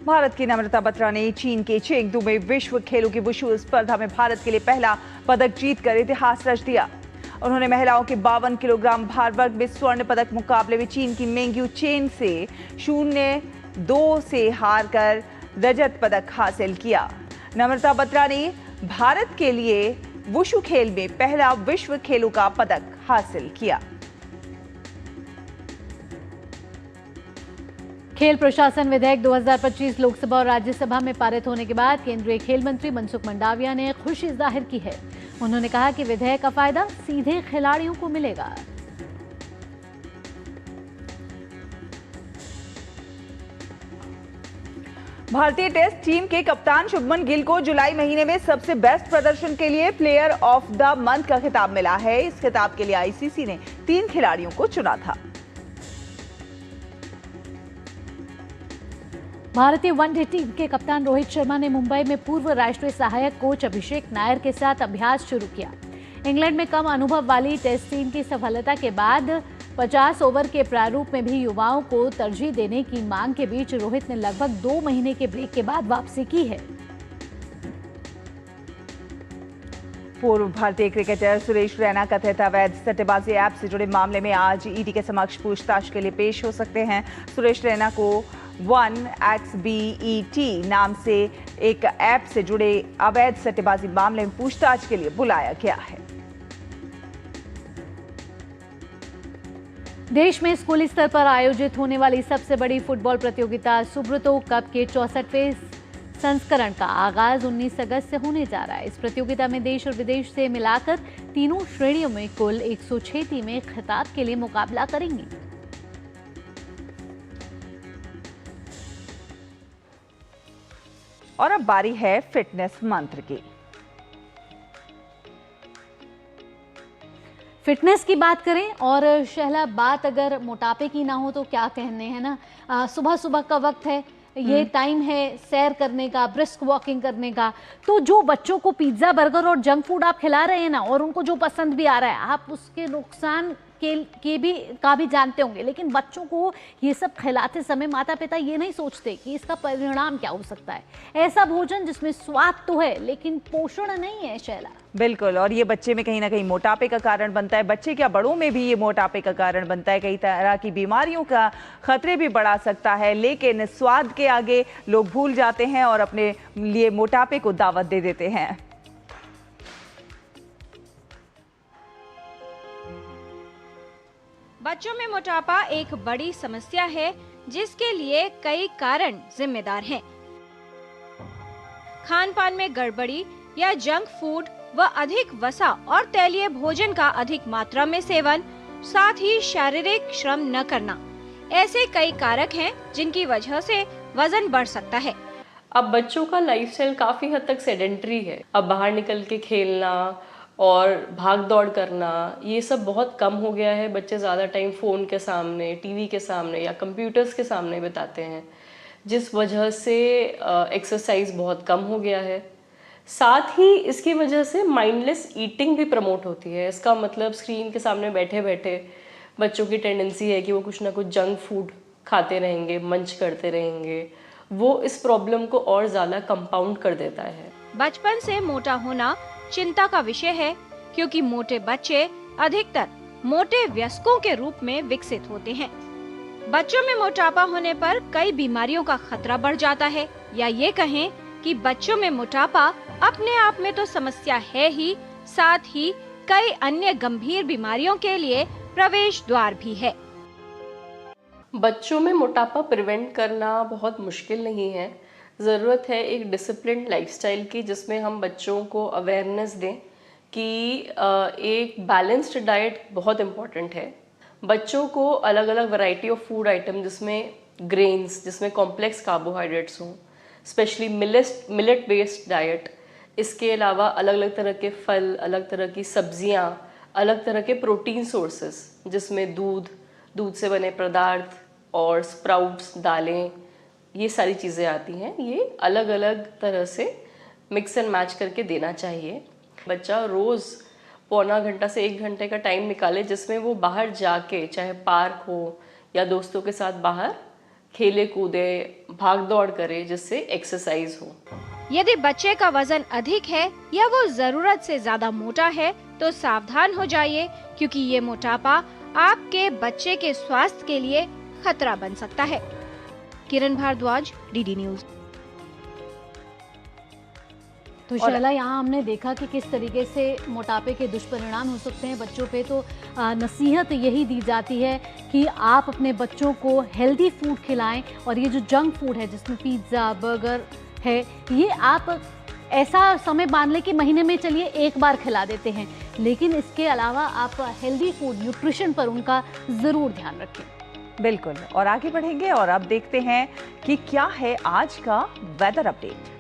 भारत की नम्रता बत्रा ने चीन के चेंगडू में विश्व खेलों की वुशु स्पर्धा में भारत के लिए पहला पदक जीतकर इतिहास रच दिया। उन्होंने महिलाओं के 52 किलोग्राम भार वर्ग में स्वर्ण पदक मुकाबले में चीन की मेंग्यू चेन से 0-2 से हारकर रजत पदक हासिल किया। नम्रता बत्रा ने भारत के लिए वुशु खेल में पहला विश्व खेलों का पदक हासिल किया। खेल प्रशासन विधेयक 2025 लोकसभा और राज्यसभा में पारित होने के बाद केंद्रीय खेल मंत्री मनसुख मंडाविया ने खुशी जाहिर की है। उन्होंने कहा कि विधेयक का फायदा सीधे खिलाड़ियों को मिलेगा। भारतीय टेस्ट टीम के कप्तान शुभमन गिल को जुलाई महीने में सबसे बेस्ट प्रदर्शन के लिए प्लेयर ऑफ द मंथ का खिताब मिला है। इस खिताब के लिए आईसीसी ने 3 खिलाड़ियों को चुना था। भारतीय वनडे टीम के कप्तान रोहित शर्मा ने मुंबई में पूर्व राष्ट्रीय सहायक कोच अभिषेक नायर के साथ अभ्यास शुरू किया। इंग्लैंड में कम अनुभव वाली टेस्ट टीम की सफलता के बाद 50 ओवर के प्रारूप में भी युवाओं को तरजीह देने की मांग के बीच रोहित ने लगभग 2 महीने के ब्रेक के बाद वापसी की है। पूर्व भारतीय क्रिकेटर सुरेश रैना कथित अवैध सट्टेबाजी ऐप से जुड़े मामले में आज ईडी के समक्ष पूछताछ के लिए पेश हो सकते हैं। सुरेश रैना को 1xBET नाम से एक ऐप से जुड़े अवैध सट्टेबाजी मामले में पूछताछ के लिए बुलाया गया है। देश में स्कूली स्तर पर आयोजित होने वाली सबसे बड़ी फुटबॉल प्रतियोगिता सुब्रतो कप के 64वें संस्करण का आगाज 19 अगस्त से होने जा रहा है। इस प्रतियोगिता में देश और विदेश से मिलाकर तीनों श्रेणियों में कुल 106 टीमें खिताब के लिए मुकाबला करेंगी। और अब बारी है फिटनेस मंत्र की। फिटनेस की बात करें और शहला, बात अगर मोटापे की ना हो तो क्या कहने हैं ना। सुबह सुबह का वक्त है, ये टाइम है सैर करने का, ब्रिस्क वॉकिंग करने का। तो जो बच्चों को पिज्जा, बर्गर और जंक फूड आप खिला रहे हैं ना, और उनको जो पसंद भी आ रहा है, आप उसके नुकसान के भी जानते होंगे। लेकिन बच्चों को ये सब खिलाते समय माता पिता ये नहीं सोचते कि इसका परिणाम क्या हो सकता है। ऐसा भोजन जिसमें स्वाद तो है लेकिन पोषण नहीं है शैला। बिल्कुल, और ये बच्चे में कहीं ना कहीं मोटापे का कारण बनता है। बच्चे क्या, बड़ों में भी ये मोटापे का कारण बनता है। कई तरह की बीमारियों का खतरे भी बढ़ा सकता है। लेकिन स्वाद के आगे लोग भूल जाते हैं और अपने लिए मोटापे को दावत दे देते हैं। बच्चों में मोटापा एक बड़ी समस्या है जिसके लिए कई कारण जिम्मेदार हैं। खान पान में गड़बड़ी या जंक फूड व अधिक वसा और तैलीय भोजन का अधिक मात्रा में सेवन, साथ ही शारीरिक श्रम न करना, ऐसे कई कारक हैं जिनकी वजह से वजन बढ़ सकता है। अब बच्चों का लाइफस्टाइल काफ़ी हद तक सेडेंटरी है। अब बाहर निकल के खेलना और भाग दौड़ करना ये सब बहुत कम हो गया है। बच्चे ज़्यादा टाइम फ़ोन के सामने, टीवी के सामने या कंप्यूटर्स के सामने बिताते हैं, जिस वजह से एक्सरसाइज बहुत कम हो गया है। साथ ही इसकी वजह से माइंडलेस ईटिंग भी प्रमोट होती है। इसका मतलब स्क्रीन के सामने बैठे बैठे बच्चों की टेंडेंसी है कि वो कुछ ना कुछ जंक फूड खाते रहेंगे, मंच करते रहेंगे। वो इस प्रॉब्लम को और ज़्यादा कंपाउंड कर देता है। बचपन से मोटा होना चिंता का विषय है, क्योंकि मोटे बच्चे अधिकतर मोटे वयस्कों के रूप में विकसित होते हैं। बच्चों में मोटापा होने पर कई बीमारियों का खतरा बढ़ जाता है, या ये कहें कि बच्चों में मोटापा अपने आप में तो समस्या है ही, साथ ही कई अन्य गंभीर बीमारियों के लिए प्रवेश द्वार भी है। बच्चों में मोटापा प्रिवेंट करना बहुत मुश्किल नहीं है। ज़रूरत है एक डिसिप्लिन्ड लाइफस्टाइल की, जिसमें हम बच्चों को अवेयरनेस दें कि एक बैलेंस्ड डाइट बहुत इम्पॉर्टेंट है। बच्चों को अलग अलग वैरायटी ऑफ फूड आइटम, जिसमें ग्रेन्स, जिसमें कॉम्प्लेक्स कार्बोहाइड्रेट्स हों, स्पेशली मिलेट बेस्ड डाइट। इसके अलावा अलग अलग तरह के फल, अलग तरह की सब्जियां, अलग तरह के प्रोटीन सोर्सेस, जिसमें दूध से बने पदार्थ और स्प्राउट्स, दालें, ये सारी चीज़ें आती हैं। ये अलग अलग तरह से मिक्स एंड मैच करके देना चाहिए। बच्चा रोज़ पौना घंटा से 1 घंटे का टाइम निकाले, जिसमें वो बाहर जाके, चाहे पार्क हो या दोस्तों के साथ बाहर खेले कूदे, भाग दौड़ करे, जिससे एक्सरसाइज हो। यदि बच्चे का वजन अधिक है या वो जरूरत से ज्यादा मोटा है तो सावधान हो जाइए, क्योंकि ये मोटापा आपके बच्चे के स्वास्थ्य के लिए खतरा बन सकता है। किरण भारद्वाज, डीडी न्यूज। तो शैला, यहाँ हमने देखा कि किस तरीके से मोटापे के दुष्परिणाम हो सकते हैं बच्चों पे। तो नसीहत यही दी जाती है कि आप अपने बच्चों को हेल्दी फूड खिलाएं, और ये जो जंक फूड है जिसमें पिज्ज़ा, बर्गर है, ये आप ऐसा समय बांध लें कि महीने में चलिए एक बार खिला देते हैं, लेकिन इसके अलावा आप हेल्दी फूड, न्यूट्रिशन पर उनका ज़रूर ध्यान रखें। बिल्कुल, और आगे बढ़ेंगे और अब देखते हैं कि क्या है आज का वेदर अपडेट।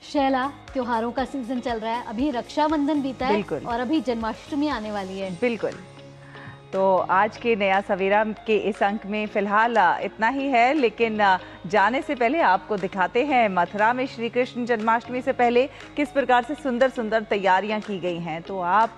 शैला, त्योहारों का सीजन चल रहा है, अभी रक्षाबंधन बीता है बिल्कुल। और अभी जन्माष्टमी आने वाली है। बिल्कुल। तो आज के नया सवेरा के इस अंक में फिलहाल इतना ही है, लेकिन जाने से पहले आपको दिखाते हैं मथुरा में श्री कृष्ण जन्माष्टमी से पहले किस प्रकार से सुंदर सुंदर तैयारियां की गई हैं। तो आप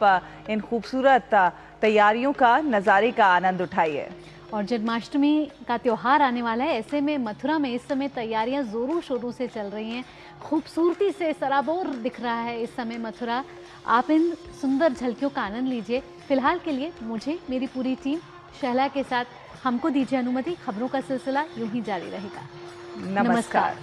इन खूबसूरत तैयारियों का नज़ारे का आनंद उठाइए। और जन्माष्टमी का त्योहार आने वाला है, ऐसे में मथुरा में इस समय तैयारियां जोरों शोरों से चल रही हैं। खूबसूरती से सराबोर दिख रहा है इस समय मथुरा। आप इन सुंदर झलकियों का आनंद लीजिए। फिलहाल के लिए मुझे, मेरी पूरी टीम शहला के साथ हमको दीजिए अनुमति। खबरों का सिलसिला यूं ही जारी रहेगा। नमस्कार।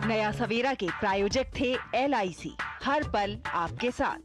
नया सवेरा के प्रायोजक थे LIC, हर पल आपके साथ।